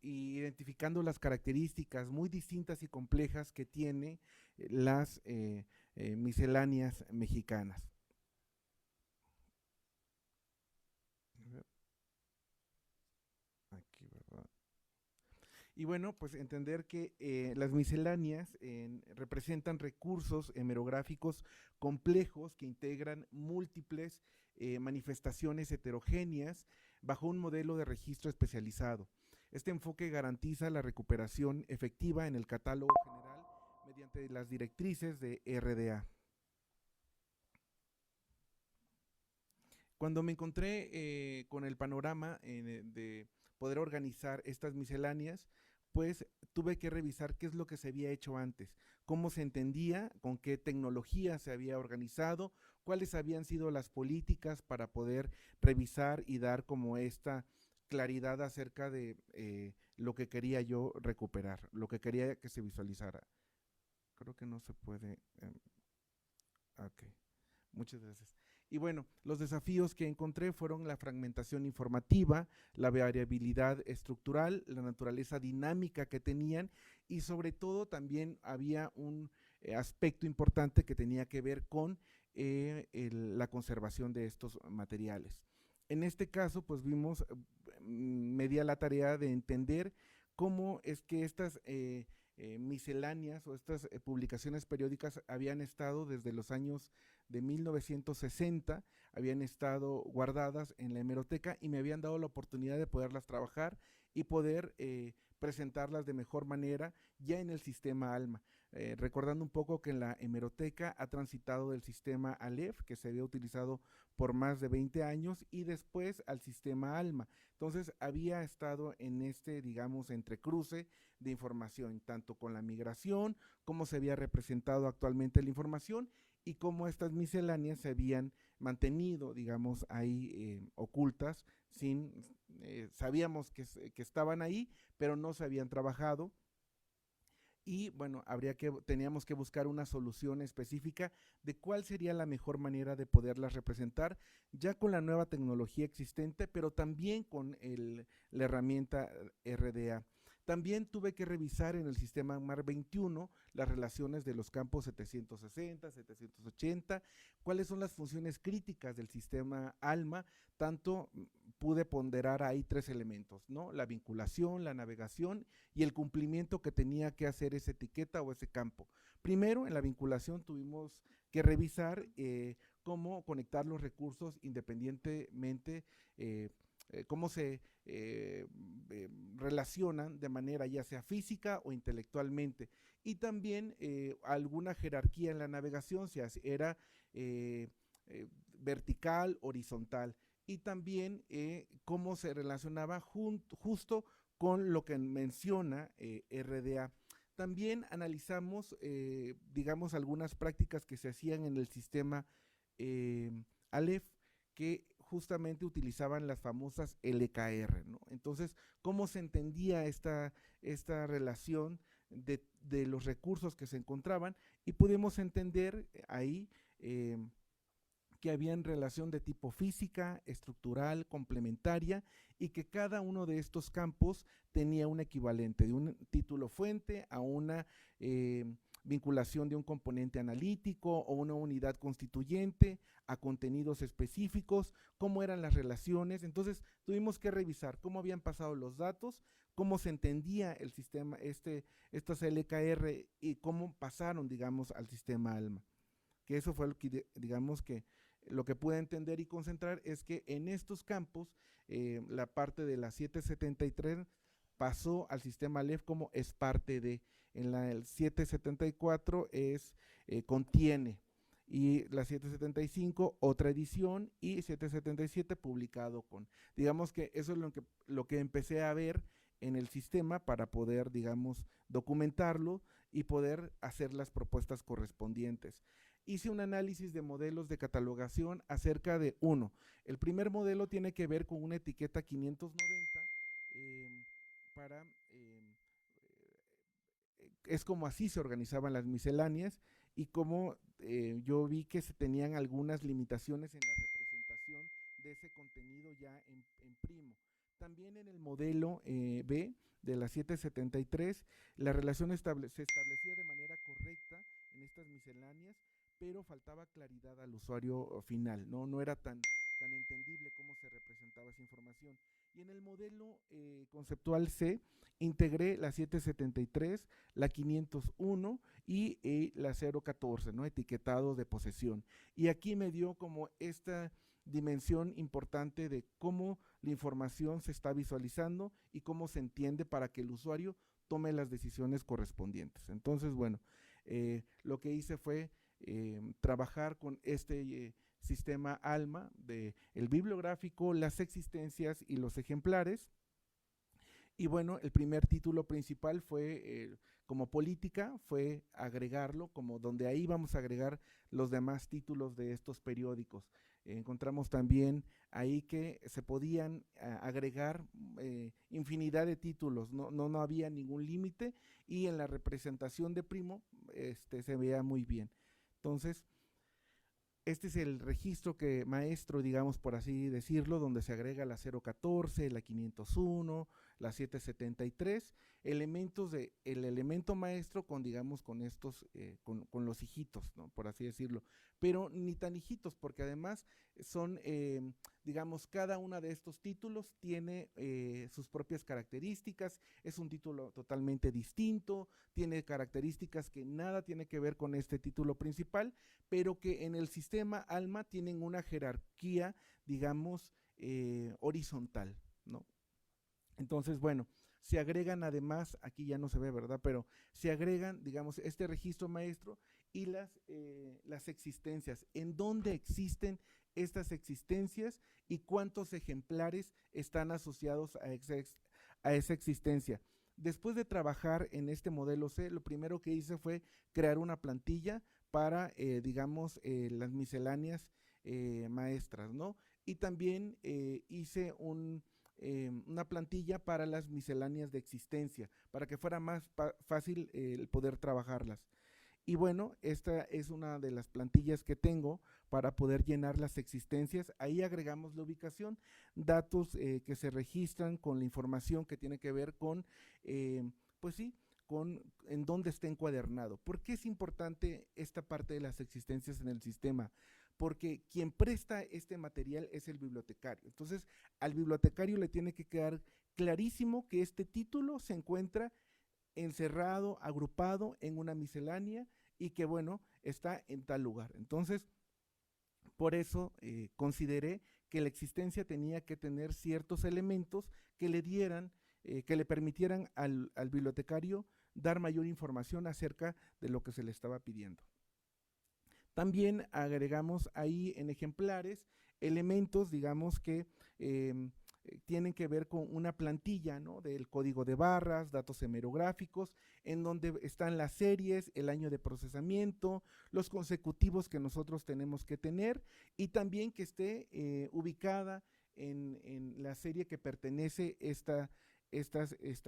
identificando las características muy distintas y complejas que tiene las misceláneas mexicanas. Aquí, ¿verdad? Y bueno, pues entender que las misceláneas representan recursos hemerográficos complejos que integran múltiples manifestaciones heterogéneas bajo un modelo de registro especializado. Este enfoque garantiza la recuperación efectiva en el catálogo general mediante las directrices de RDA. Cuando me encontré con el panorama de poder organizar estas misceláneas, pues tuve que revisar qué es lo que se había hecho antes, cómo se entendía, con qué tecnología se había organizado, cuáles habían sido las políticas para poder revisar y dar como esta claridad acerca de lo que quería yo recuperar, lo que quería que se visualizara. Creo que no se puede. Ok, muchas gracias. Y bueno, los desafíos que encontré fueron la fragmentación informativa, la variabilidad estructural, la naturaleza dinámica que tenían y sobre todo también había un aspecto importante que tenía que ver con la conservación de estos materiales. En este caso, pues vimos, me di a la tarea de entender cómo es que estas misceláneas o estas publicaciones periódicas habían estado desde los años de 1960 habían estado guardadas en la hemeroteca y me habían dado la oportunidad de poderlas trabajar y poder presentarlas de mejor manera ya en el sistema ALMA. Recordando un poco que en la hemeroteca ha transitado del sistema Aleph, que se había utilizado por más de 20 años, y después al sistema ALMA. Entonces había estado en este, digamos, entrecruce de información, tanto con la migración, cómo se había representado actualmente la información y cómo estas misceláneas se habían mantenido, digamos, ahí ocultas, sabíamos que estaban ahí, pero no se habían trabajado. Y bueno, teníamos que buscar una solución específica de cuál sería la mejor manera de poderlas representar, ya con la nueva tecnología existente, pero también con la herramienta RDA. También tuve que revisar en el sistema MAR 21 las relaciones de los campos 760, 780, cuáles son las funciones críticas del sistema ALMA. Tanto pude ponderar ahí 3 elementos, ¿no? La vinculación, la navegación y el cumplimiento que tenía que hacer esa etiqueta o ese campo. Primero, en la vinculación tuvimos que revisar cómo conectar los recursos independientemente, cómo se relacionan de manera ya sea física o intelectualmente, y también alguna jerarquía en la navegación, si era vertical, horizontal, y también cómo se relacionaba justo con lo que menciona RDA. También analizamos, digamos, algunas prácticas que se hacían en el sistema Aleph, que justamente utilizaban las famosas LKR, ¿no? Entonces, ¿cómo se entendía esta relación de los recursos que se encontraban? Y pudimos entender ahí que había relación de tipo física, estructural, complementaria, y que cada uno de estos campos tenía un equivalente de un título fuente a una vinculación de un componente analítico o una unidad constituyente, a contenidos específicos, cómo eran las relaciones. Entonces tuvimos que revisar cómo habían pasado los datos, cómo se entendía el sistema, estas LKR, y cómo pasaron, digamos, al sistema ALMA. Que eso fue lo que, digamos, que lo que pude entender y concentrar es que en estos campos la parte de la 773 pasó al sistema Aleph como es parte de. En el 774 contiene, y la 775 otra edición, y 777 publicado con. Digamos que eso es lo que empecé a ver en el sistema para poder, digamos, documentarlo y poder hacer las propuestas correspondientes. Hice un análisis de modelos de catalogación acerca de uno. El primer modelo tiene que ver con una etiqueta 590 es como así se organizaban las misceláneas, y como yo vi que se tenían algunas limitaciones en la representación de ese contenido ya en primo. También en el modelo B de la 773, la relación se establecía de manera correcta en estas misceláneas, pero faltaba claridad al usuario final, no era tan entendible cómo se representaba esa información. Y en el modelo conceptual C integré la 773, la 501 y la 014, ¿no? Etiquetado de posesión. Y aquí me dio como esta dimensión importante de cómo la información se está visualizando y cómo se entiende para que el usuario tome las decisiones correspondientes. Entonces, bueno, lo que hice fue trabajar con este sistema ALMA de el bibliográfico, las existencias y los ejemplares. Y bueno, el primer título principal fue como política, fue agregarlo, como donde ahí vamos a agregar los demás títulos de estos periódicos. Encontramos también ahí que se podían agregar infinidad de títulos, no había ningún límite, y en la representación de primo se veía muy bien. Entonces, este es el registro maestro, digamos, por así decirlo, donde se agrega la 014, la 501, la 773, elementos de el elemento maestro con, digamos, con estos, con los hijitos, ¿no? Por así decirlo, pero ni tan hijitos, porque además son, digamos, cada uno de estos títulos tiene sus propias características, es un título totalmente distinto, tiene características que nada tiene que ver con este título principal, pero que en el sistema ALMA tienen una jerarquía, digamos, horizontal, ¿no? Entonces, bueno, se agregan además, aquí ya no se ve, ¿verdad? Pero se agregan, digamos, este registro maestro y las existencias, en dónde existen estas existencias y cuántos ejemplares están asociados a esa existencia. Después de trabajar en este modelo C, lo primero que hice fue crear una plantilla para, digamos, las misceláneas maestras, ¿no? Y también hice una plantilla para las misceláneas de existencia, para que fuera más fácil el poder trabajarlas. Y bueno, esta es una de las plantillas que tengo para poder llenar las existencias. Ahí agregamos la ubicación, datos que se registran con la información que tiene que ver con, pues sí, con en dónde está encuadernado. ¿Por qué es importante esta parte de las existencias en el sistema? Porque quien presta este material es el bibliotecario. Entonces, al bibliotecario le tiene que quedar clarísimo que este título se encuentra encerrado, agrupado en una miscelánea y que, bueno, está en tal lugar. Entonces, por eso consideré que la existencia tenía que tener ciertos elementos que le dieran, que le permitieran al bibliotecario dar mayor información acerca de lo que se le estaba pidiendo. También agregamos ahí en ejemplares elementos, digamos, que tienen que ver con una plantilla, ¿no? Del código de barras, datos hemerográficos, en donde están las series, el año de procesamiento, los consecutivos que nosotros tenemos que tener y también que esté ubicada en la serie que pertenece estas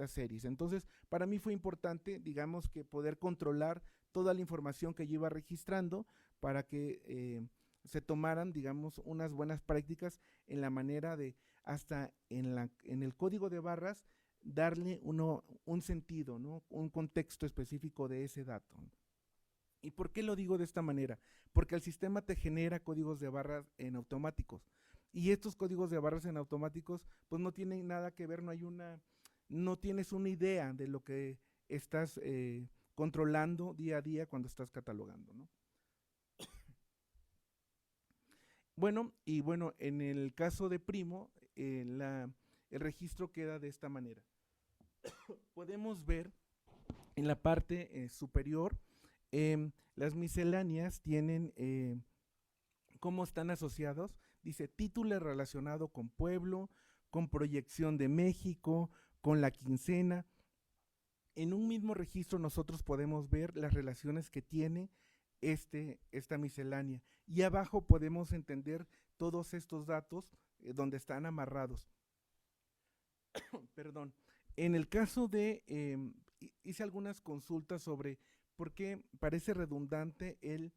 series. Entonces, para mí fue importante, digamos, que poder controlar toda la información que yo iba registrando para que se tomaran, digamos, unas buenas prácticas en la manera de, hasta en el código de barras, darle un sentido, ¿no? Un contexto específico de ese dato. ¿Y por qué lo digo de esta manera? Porque el sistema te genera códigos de barras en automáticos. Y estos códigos de barras en automáticos, pues no tienen nada que ver, no tienes una idea de lo que estás controlando día a día cuando estás catalogando, ¿no? Bueno, en el caso de Primo, el registro queda de esta manera. Podemos ver en la parte superior, las misceláneas tienen cómo están asociados. Dice título relacionado con pueblo, con proyección de México, con la quincena. En un mismo registro nosotros podemos ver las relaciones que tiene esta miscelánea y abajo podemos entender todos estos datos donde están amarrados. Perdón. En el caso de, hice algunas consultas sobre por qué parece redundante el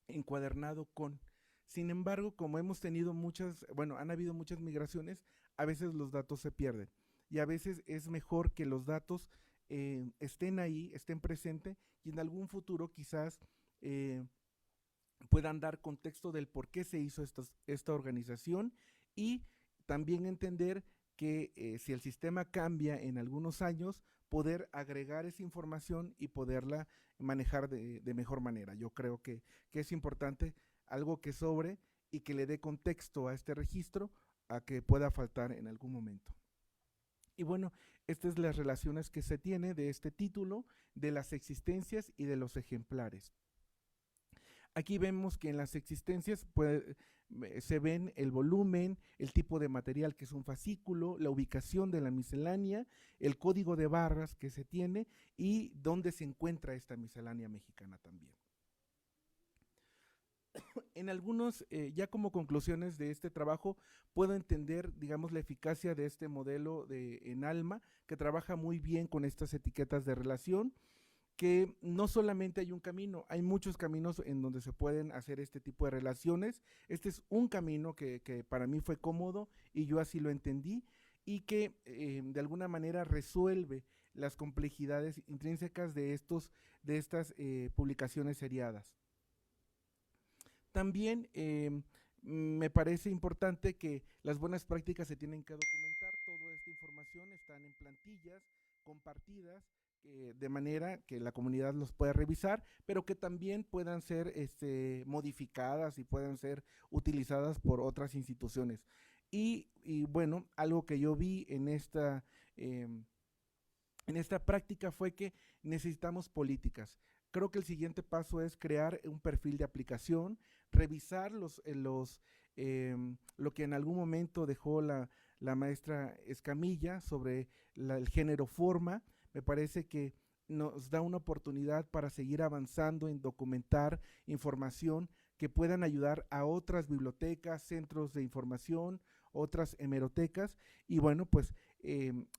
encuadernado con. Sin embargo, como hemos tenido han habido muchas migraciones, a veces los datos se pierden y a veces es mejor que los datos estén ahí, estén presentes y en algún futuro quizás puedan dar contexto del por qué se hizo esta organización y también entender que si el sistema cambia en algunos años, poder agregar esa información y poderla manejar de mejor manera. Yo creo que es importante algo que sobre y que le dé contexto a este registro a que pueda faltar en algún momento. Y bueno, estas son las relaciones que se tiene de este título, de las existencias y de los ejemplares. Aquí vemos que en las existencias se ven el volumen, el tipo de material que es un fascículo, la ubicación de la miscelánea, el código de barras que se tiene y dónde se encuentra esta miscelánea mexicana también. En algunos, ya como conclusiones de este trabajo, puedo entender, digamos, la eficacia de este modelo en ALMA, que trabaja muy bien con estas etiquetas de relación, que no solamente hay un camino, hay muchos caminos en donde se pueden hacer este tipo de relaciones. Este es un camino que para mí fue cómodo y yo así lo entendí. y que de alguna manera resuelve las complejidades intrínsecas de estas publicaciones seriadas. También me parece importante que las buenas prácticas se tienen que documentar. Toda esta información están en plantillas compartidas de manera que la comunidad los pueda revisar, pero que también puedan ser modificadas y puedan ser utilizadas por otras instituciones. Y bueno, algo que yo vi en esta práctica fue que necesitamos políticas. Creo que el siguiente paso es crear un perfil de aplicación, revisar lo que en algún momento dejó la maestra Escamilla sobre el género forma. Me parece que nos da una oportunidad para seguir avanzando en documentar información que puedan ayudar a otras bibliotecas, centros de información, otras hemerotecas. Y bueno, pues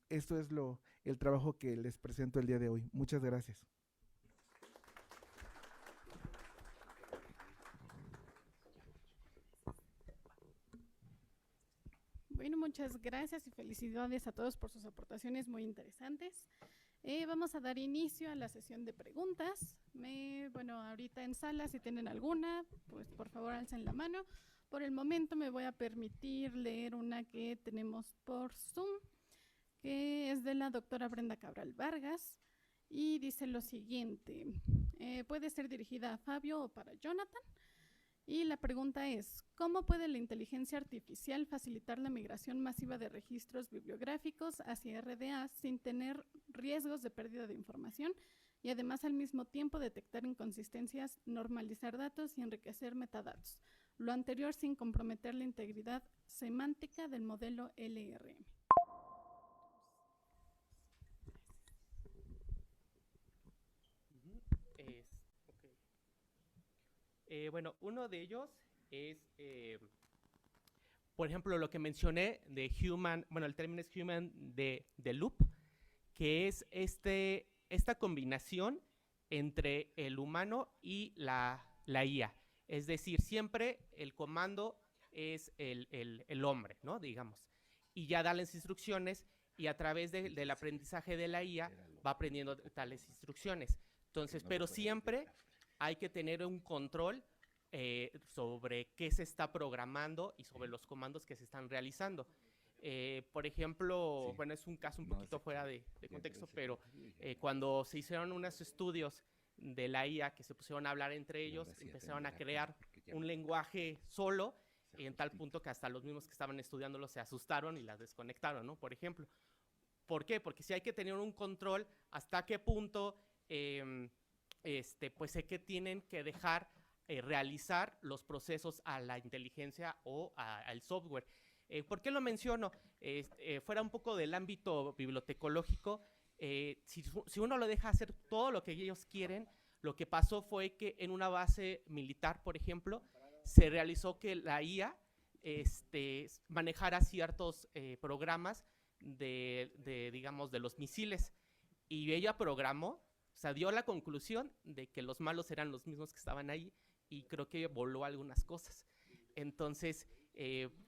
esto es el trabajo que les presento el día de hoy. Muchas gracias. Bueno, muchas gracias y felicidades a todos por sus aportaciones muy interesantes. Vamos a dar inicio a la sesión de preguntas. Bueno, ahorita en sala, si tienen alguna, pues por favor alcen la mano. Por el momento me voy a permitir leer una que tenemos por Zoom, que es de la doctora Brenda Cabral Vargas, y dice lo siguiente. Puede ser dirigida a Fabio o para Jonathan. Y la pregunta es, ¿cómo puede la inteligencia artificial facilitar la migración masiva de registros bibliográficos hacia RDA sin tener riesgos de pérdida de información y además al mismo tiempo detectar inconsistencias, normalizar datos y enriquecer metadatos? Lo anterior sin comprometer la integridad semántica del modelo LRM. Bueno, uno de ellos es, por ejemplo, lo que mencioné de human, bueno, el término es human de loop, que es esta combinación entre el humano y la IA. Es decir, siempre el comando es el hombre, ¿no? Digamos. Y ya da las instrucciones y a través del aprendizaje de la IA va aprendiendo tales instrucciones. Entonces, pero siempre hay que tener un control sobre qué se está programando y sobre los comandos que se están realizando. Por ejemplo, bueno, es un caso un poquito fuera de contexto, pero cuando se hicieron unos estudios de la IA que se pusieron a hablar entre ellos, empezaron a crear un lenguaje solo, en tal punto que hasta los mismos que estaban estudiándolo se asustaron y las desconectaron, ¿no? Por ejemplo. ¿Por qué? Porque sí hay que tener un control hasta qué punto pues sé que tienen que dejar realizar los procesos a la inteligencia o al software. ¿Por qué lo menciono? Fuera un poco del ámbito bibliotecológico, si uno lo deja hacer todo lo que ellos quieren, lo que pasó fue que en una base militar, por ejemplo, se realizó que la IA manejara ciertos programas digamos, de los misiles, y ella programó, o sea, dio la conclusión de que los malos eran los mismos que estaban ahí, y creo que voló algunas cosas. Entonces,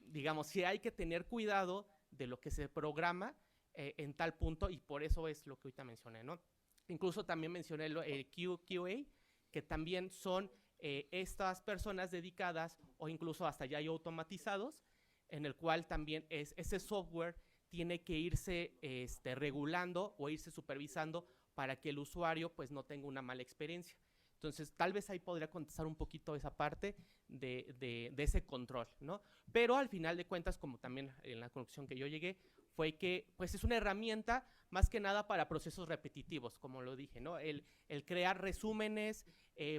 digamos, sí hay que tener cuidado de lo que se programa en tal punto, y por eso es lo que ahorita mencioné, ¿no? Incluso también mencioné el QA, que también son estas personas dedicadas, o incluso hasta ya hay automatizados, en el cual también ese software tiene que irse regulando o irse supervisando para que el usuario pues no tenga una mala experiencia. Entonces, tal vez ahí podría contestar un poquito esa parte de ese control, ¿no? Pero al final de cuentas, como también en la conclusión que yo llegué, fue que pues es una herramienta más que nada para procesos repetitivos, como lo dije, ¿no? El crear resúmenes,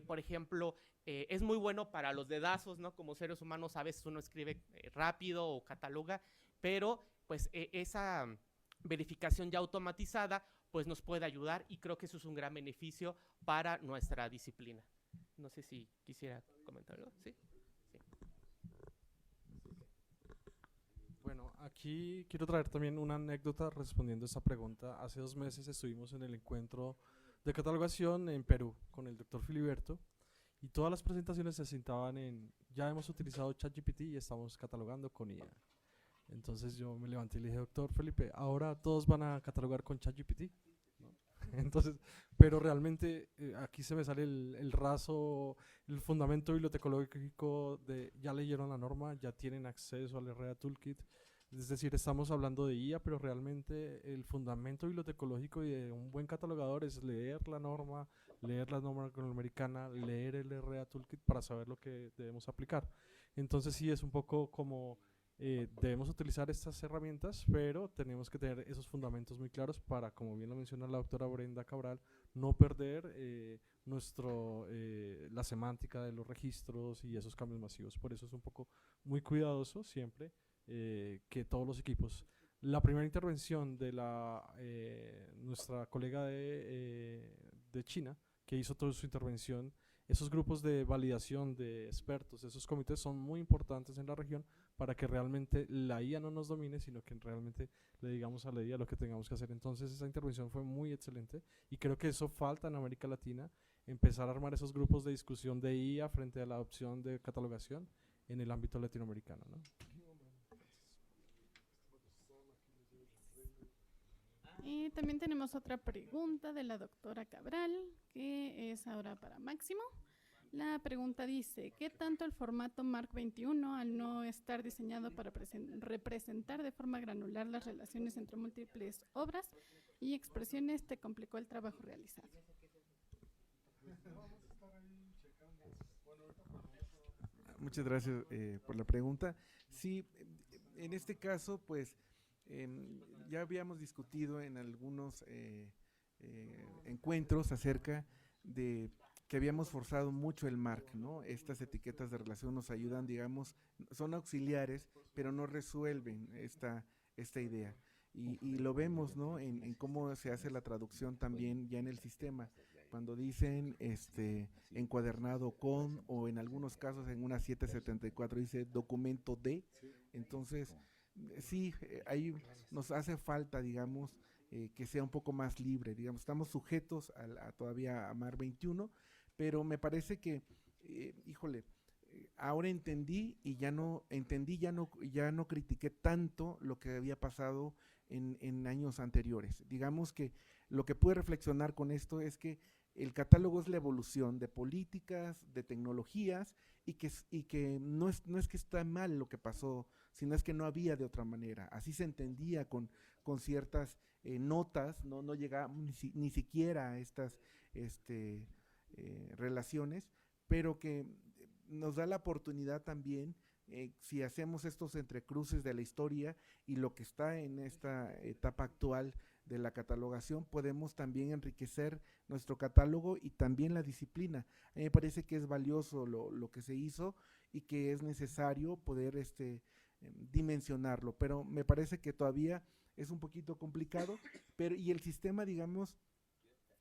por ejemplo, es muy bueno para los dedazos, ¿no? Como seres humanos a veces uno escribe rápido o cataloga, pero pues esa verificación ya automatizada pues nos puede ayudar, y creo que eso es un gran beneficio para nuestra disciplina. No sé si quisiera comentar algo. ¿Sí? Sí. Bueno, aquí quiero traer también una anécdota respondiendo a esta pregunta. Hace 2 meses estuvimos en el encuentro de catalogación en Perú con el doctor Filiberto, y todas las presentaciones se sentaban ya hemos utilizado ChatGPT y estamos catalogando con IA. Entonces yo me levanté y le dije, doctor Felipe, ahora todos van a catalogar con ChatGPT, ¿no? Entonces, pero realmente aquí se me sale el raso, el fundamento bibliotecológico de ya leyeron la norma, ya tienen acceso al REA Toolkit. Es decir, estamos hablando de IA, pero realmente el fundamento bibliotecológico y de un buen catalogador es leer la norma americana, leer el REA Toolkit para saber lo que debemos aplicar. Entonces sí es un poco como debemos utilizar estas herramientas, pero tenemos que tener esos fundamentos muy claros para, como bien lo menciona la doctora Brenda Cabral, no perder la semántica de los registros y esos cambios masivos. Por eso es un poco muy cuidadoso siempre que todos los equipos. La primera intervención de nuestra colega de China, que hizo toda su intervención, esos grupos de validación de expertos, esos comités son muy importantes en la región para que realmente la IA no nos domine, sino que realmente le digamos a la IA lo que tengamos que hacer. Entonces esa intervención fue muy excelente y creo que eso falta en América Latina, empezar a armar esos grupos de discusión de IA frente a la adopción de catalogación en el ámbito latinoamericano, ¿no? Y también tenemos otra pregunta de la doctora Cabral, que es ahora para Máximo. La pregunta dice, ¿qué tanto el formato Mark 21, al no estar diseñado para representar de forma granular las relaciones entre múltiples obras y expresiones, te complicó el trabajo realizado? Muchas gracias por la pregunta. Sí, en este caso, pues, ya habíamos discutido en algunos encuentros acerca de que habíamos forzado mucho el MARC, ¿no? Estas etiquetas de relación nos ayudan, digamos, son auxiliares, pero no resuelven esta idea. Y lo vemos, ¿no? En cómo se hace la traducción también ya en el sistema. Cuando dicen encuadernado con, o en algunos casos en una 774 dice documento de, entonces sí, ahí nos hace falta, digamos, que sea un poco más libre, digamos, estamos sujetos todavía a MAR 21, pero me parece que, híjole, ahora entendí y ya no critiqué tanto lo que había pasado en años anteriores. Digamos que lo que pude reflexionar con esto es que el catálogo es la evolución de políticas, de tecnologías, y que no es que está mal lo que pasó, sino es que no había de otra manera. Así se entendía con ciertas notas, no llegaba ni siquiera a estas relaciones, pero que nos da la oportunidad también, si hacemos estos entrecruces de la historia y lo que está en esta etapa actual de la catalogación, podemos también enriquecer nuestro catálogo y también la disciplina. A mí me parece que es valioso lo que se hizo y que es necesario poder dimensionarlo, pero me parece que todavía es un poquito complicado, y el sistema, digamos,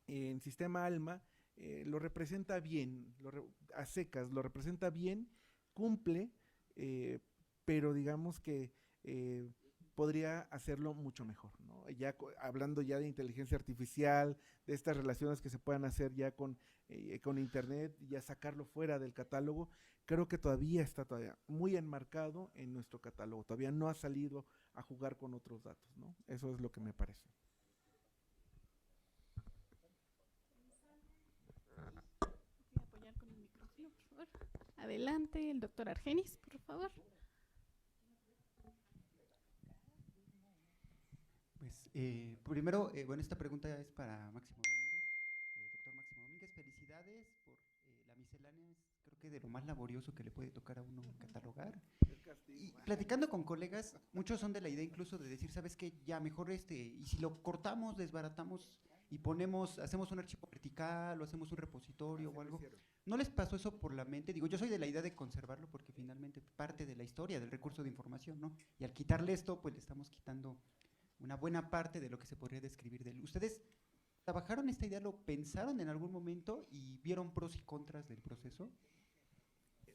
el sistema ALMA lo representa bien, a secas, lo representa bien, cumple, pero digamos que podría hacerlo mucho mejor, ¿no? Ya hablando ya de inteligencia artificial, de estas relaciones que se puedan hacer ya con internet, ya sacarlo fuera del catálogo, creo que todavía está muy enmarcado en nuestro catálogo, todavía no ha salido a jugar con otros datos, ¿no? Eso es lo que me parece. Voy a apoyar con el micrófono, por favor. Adelante, el doctor Argenis, por favor. Pues primero, bueno, esta pregunta es para Máximo Domínguez. Doctor Máximo Domínguez, felicidades por la miscelánea, es creo que de lo más laborioso que le puede tocar a uno catalogar. Y platicando con colegas, muchos son de la idea incluso de decir, ¿sabes qué? Ya mejor y si lo cortamos, desbaratamos y hacemos un archivo vertical o hacemos un repositorio o algo. ¿No les pasó eso por la mente? Digo, yo soy de la idea de conservarlo porque finalmente parte de la historia, del recurso de información, ¿no? Y al quitarle esto, pues le estamos quitando una buena parte de lo que se podría describir de él. ¿Ustedes trabajaron esta idea, lo pensaron en algún momento y vieron pros y contras del proceso?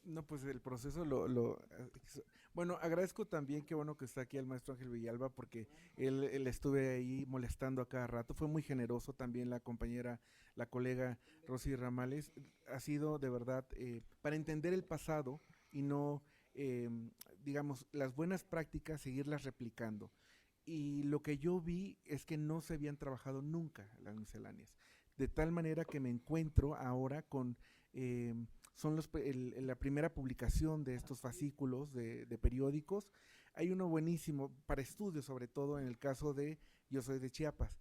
No, pues el proceso bueno, agradezco también, qué bueno que está aquí el maestro Ángel Villalba, porque él estuve ahí molestando a cada rato, fue muy generoso también la colega Rosy Ramales, ha sido de verdad, para entender el pasado y no digamos, las buenas prácticas, seguirlas replicando. Y lo que yo vi es que no se habían trabajado nunca las misceláneas. De tal manera que me encuentro ahora con, son la primera publicación de estos fascículos de periódicos. Hay uno buenísimo para estudios, sobre todo en el caso de, yo soy de Chiapas,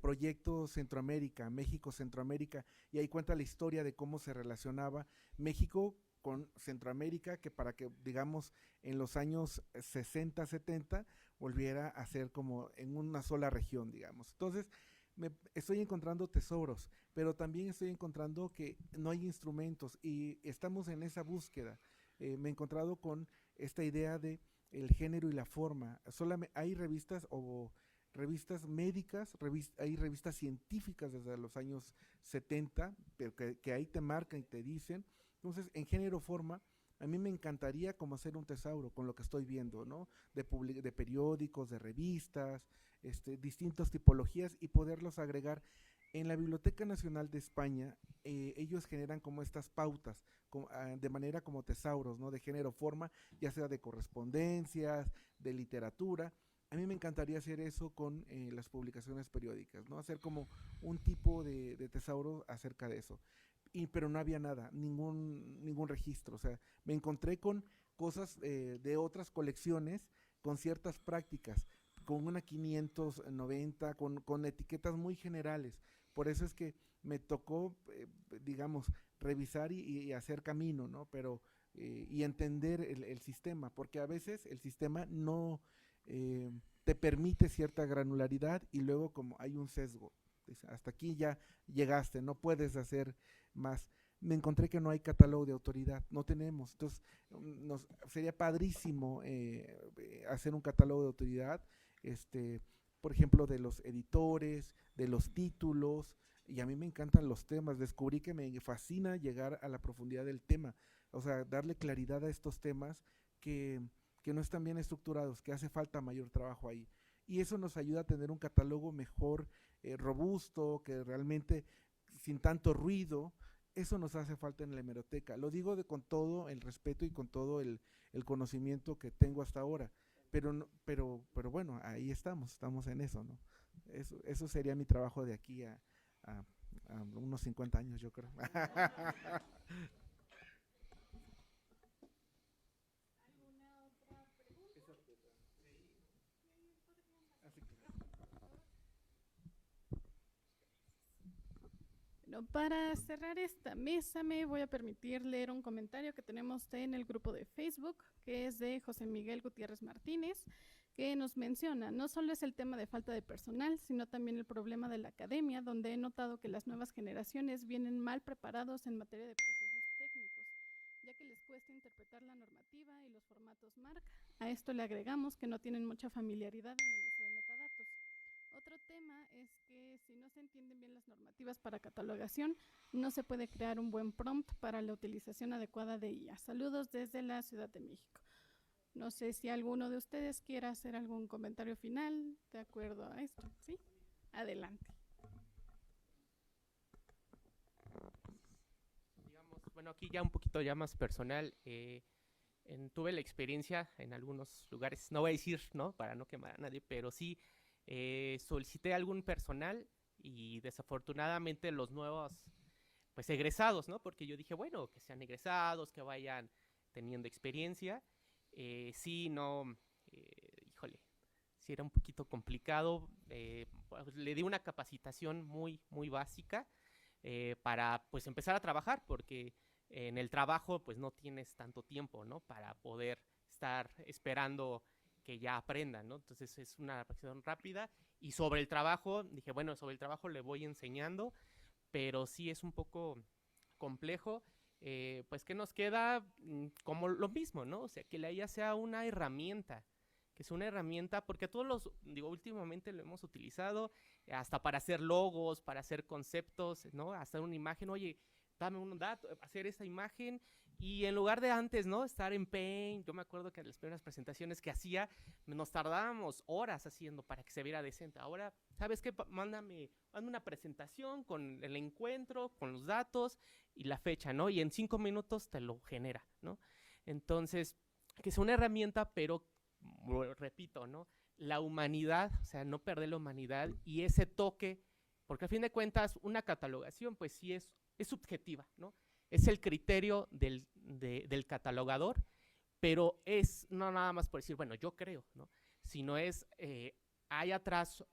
Proyecto Centroamérica, México Centroamérica, y ahí cuenta la historia de cómo se relacionaba México con Centroamérica, que para que, digamos, en los años 60, 70, volviera a ser como en una sola región, digamos. Entonces, estoy encontrando tesoros, pero también estoy encontrando que no hay instrumentos y estamos en esa búsqueda. Me he encontrado con esta idea de el género y la forma. Solamente hay revistas o revistas médicas, hay revistas científicas desde los años 70, pero que ahí te marcan y te dicen. Entonces, en género forma, a mí me encantaría como hacer un tesauro con lo que estoy viendo, ¿no? De periódicos, de revistas, distintas tipologías y poderlos agregar. En la Biblioteca Nacional de España, ellos generan como estas pautas, de manera como tesauros, ¿no? De género forma, ya sea de correspondencias, de literatura. A mí me encantaría hacer eso con las publicaciones periódicas, ¿no? Hacer como un tipo de tesauro acerca de eso. Pero no había nada, ningún registro. O sea, me encontré con cosas de otras colecciones con ciertas prácticas, con una 590, con etiquetas muy generales. Por eso es que me tocó, digamos, revisar y hacer camino, ¿no? Pero, y entender el sistema, porque a veces el sistema no te permite cierta granularidad y luego como hay un sesgo. Hasta aquí ya llegaste, no puedes hacer más. Me encontré que no hay catálogo de autoridad, no tenemos. Entonces, sería padrísimo hacer un catálogo de autoridad, por ejemplo, de los editores, de los títulos, y a mí me encantan los temas. Descubrí que me fascina llegar a la profundidad del tema, o sea, darle claridad a estos temas que no están bien estructurados, que hace falta mayor trabajo ahí. Y eso nos ayuda a tener un catálogo mejor, robusto, que realmente sin tanto ruido. Eso nos hace falta en la hemeroteca. Lo digo con todo el respeto y con todo el conocimiento que tengo hasta ahora. Pero bueno, ahí estamos en eso, ¿no? Eso sería mi trabajo de aquí a unos 50 años, yo creo. Bueno, para cerrar esta mesa me voy a permitir leer un comentario que tenemos en el grupo de Facebook, que es de José Miguel Gutiérrez Martínez, que nos menciona, no solo es el tema de falta de personal, sino también el problema de la academia, donde he notado que las nuevas generaciones vienen mal preparados en materia de procesos técnicos, ya que les cuesta interpretar la normativa y los formatos MARC. A esto le agregamos que no tienen mucha familiaridad en el uso de metadatos. Otro tema es que si no se entienden bien las normativas para catalogación, no se puede crear un buen prompt para la utilización adecuada de IA. Saludos desde la Ciudad de México. No sé si alguno de ustedes quiera hacer algún comentario final de acuerdo a esto. ¿Sí? Adelante. Digamos, bueno, aquí ya un poquito ya más personal. Tuve la experiencia en algunos lugares, no voy a decir, ¿no? Para no quemar a nadie, pero sí solicité algún personal y desafortunadamente los nuevos, pues egresados, ¿no? Porque yo dije, bueno, que sean egresados, que vayan teniendo experiencia. Sí, no, híjole, sí era un poquito complicado. Pues, le di una capacitación muy, muy básica para, pues, empezar a trabajar, porque en el trabajo, pues, no tienes tanto tiempo, ¿no? Para poder estar esperando que ya aprendan, ¿no? Entonces es una capacitación rápida. Y sobre el trabajo, dije, bueno, sobre el trabajo le voy enseñando, pero sí es un poco complejo. Pues que nos queda como lo mismo, ¿no? O sea, que la IA sea una herramienta, que es una herramienta, porque todos los, digo, últimamente lo hemos utilizado hasta para hacer logos, para hacer conceptos, ¿no? Hacer una imagen, oye, dame un dato, hacer esa imagen, y en lugar de antes, ¿no? Estar en Paint, yo me acuerdo que en las primeras presentaciones que hacía, nos tardábamos horas haciendo para que se viera decente. Ahora, ¿sabes qué? Mándame una presentación con el encuentro, con los datos y la fecha, ¿no? Y en 5 minutos te lo genera, ¿no? Entonces, que sea una herramienta, pero, repito, ¿no? La humanidad, o sea, no perder la humanidad y ese toque, porque a fin de cuentas una catalogación pues sí es subjetiva, ¿no? Es el criterio del catalogador, pero es no nada más por decir, bueno, yo creo, ¿no? Sino hay atrás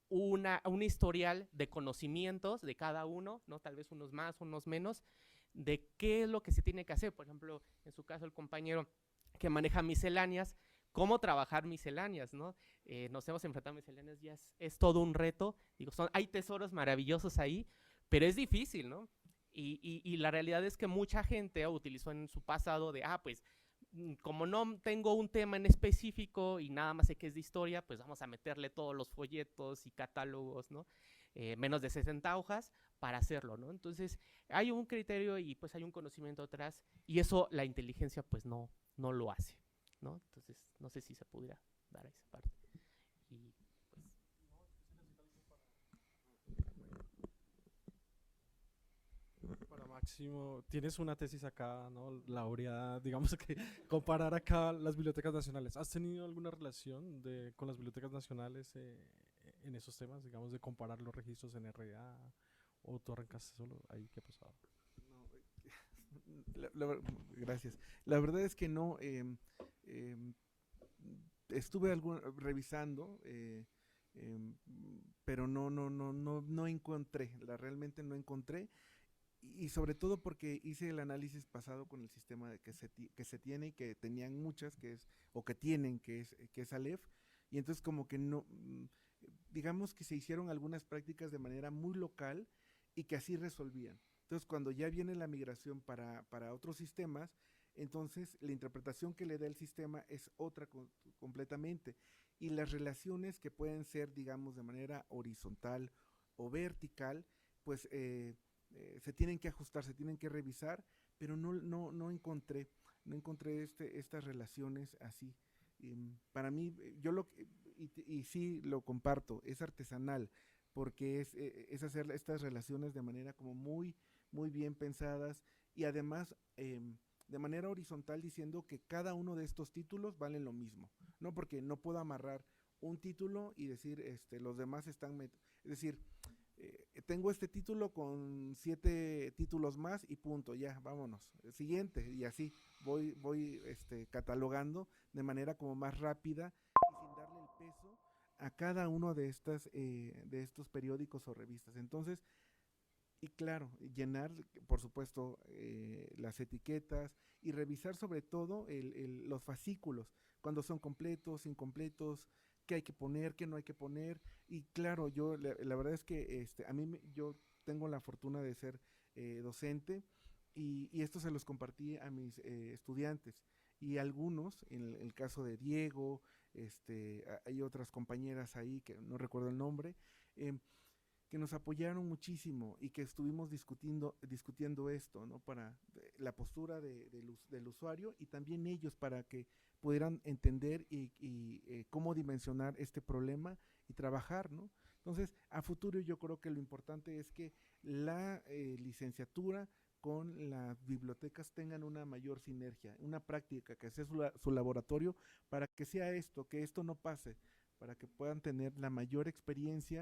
un historial de conocimientos de cada uno, ¿no? Tal vez unos más, unos menos, de qué es lo que se tiene que hacer. Por ejemplo, en su caso, el compañero que maneja misceláneas, cómo trabajar misceláneas, ¿no? Nos hemos enfrentado a misceláneas, ya es todo un reto. Digo, hay tesoros maravillosos ahí, pero es difícil, ¿no? Y la realidad es que mucha gente utilizó en su pasado de, pues, como no tengo un tema en específico y nada más sé que es de historia, pues vamos a meterle todos los folletos y catálogos, ¿no? Menos de 60 hojas para hacerlo, ¿no? Entonces, hay un criterio y pues hay un conocimiento atrás y eso la inteligencia pues no lo hace, ¿no? Entonces, no sé si se pudiera dar esa parte. Y pues... Para Máximo, tienes una tesis acá, ¿no? Laureada, digamos que comparar acá las bibliotecas nacionales. ¿Has tenido alguna relación con las bibliotecas nacionales en esos temas, digamos, de comparar los registros en RA? ¿O tú arrancaste solo ahí? ¿Qué ha pasado? Gracias. La verdad es que no. Estuve revisando, pero no encontré. Realmente no encontré. Y sobre todo porque hice el análisis pasado con el sistema que se tiene y que tenían muchas, que es Aleph, y entonces como que no, digamos que se hicieron algunas prácticas de manera muy local y que así resolvían. Entonces cuando ya viene la migración para otros sistemas, entonces la interpretación que le da el sistema es otra completamente, y las relaciones que pueden ser, digamos, de manera horizontal o vertical, pues se tienen que ajustar, se tienen que revisar, pero no encontré estas relaciones así. Para mí, y sí lo comparto, es artesanal, porque es hacer estas relaciones de manera como muy, muy bien pensadas, y además de manera horizontal, diciendo que cada uno de estos títulos valen lo mismo, ¿no? Porque no puedo amarrar un título y decir los demás están... Es decir, tengo este título con 7 títulos más y punto, ya, vámonos. Siguiente, y así voy catalogando de manera como más rápida y sin darle el peso a cada uno de estos periódicos o revistas. Entonces, y claro, llenar, por supuesto, las etiquetas y revisar sobre todo los fascículos, cuando son completos, incompletos, qué hay que poner, qué no hay que poner. Y claro, yo la verdad es que yo tengo la fortuna de ser docente, y esto se los compartí a mis estudiantes, y algunos, en el caso de Diego, hay otras compañeras ahí que no recuerdo el nombre, que nos apoyaron muchísimo y que estuvimos discutiendo esto, ¿no? Para la postura del usuario, y también ellos para que pudieran entender y cómo dimensionar este problema y trabajar, ¿no? Entonces, a futuro yo creo que lo importante es que la licenciatura con las bibliotecas tengan una mayor sinergia, una práctica, que sea su laboratorio, para que sea que esto no pase, para que puedan tener la mayor experiencia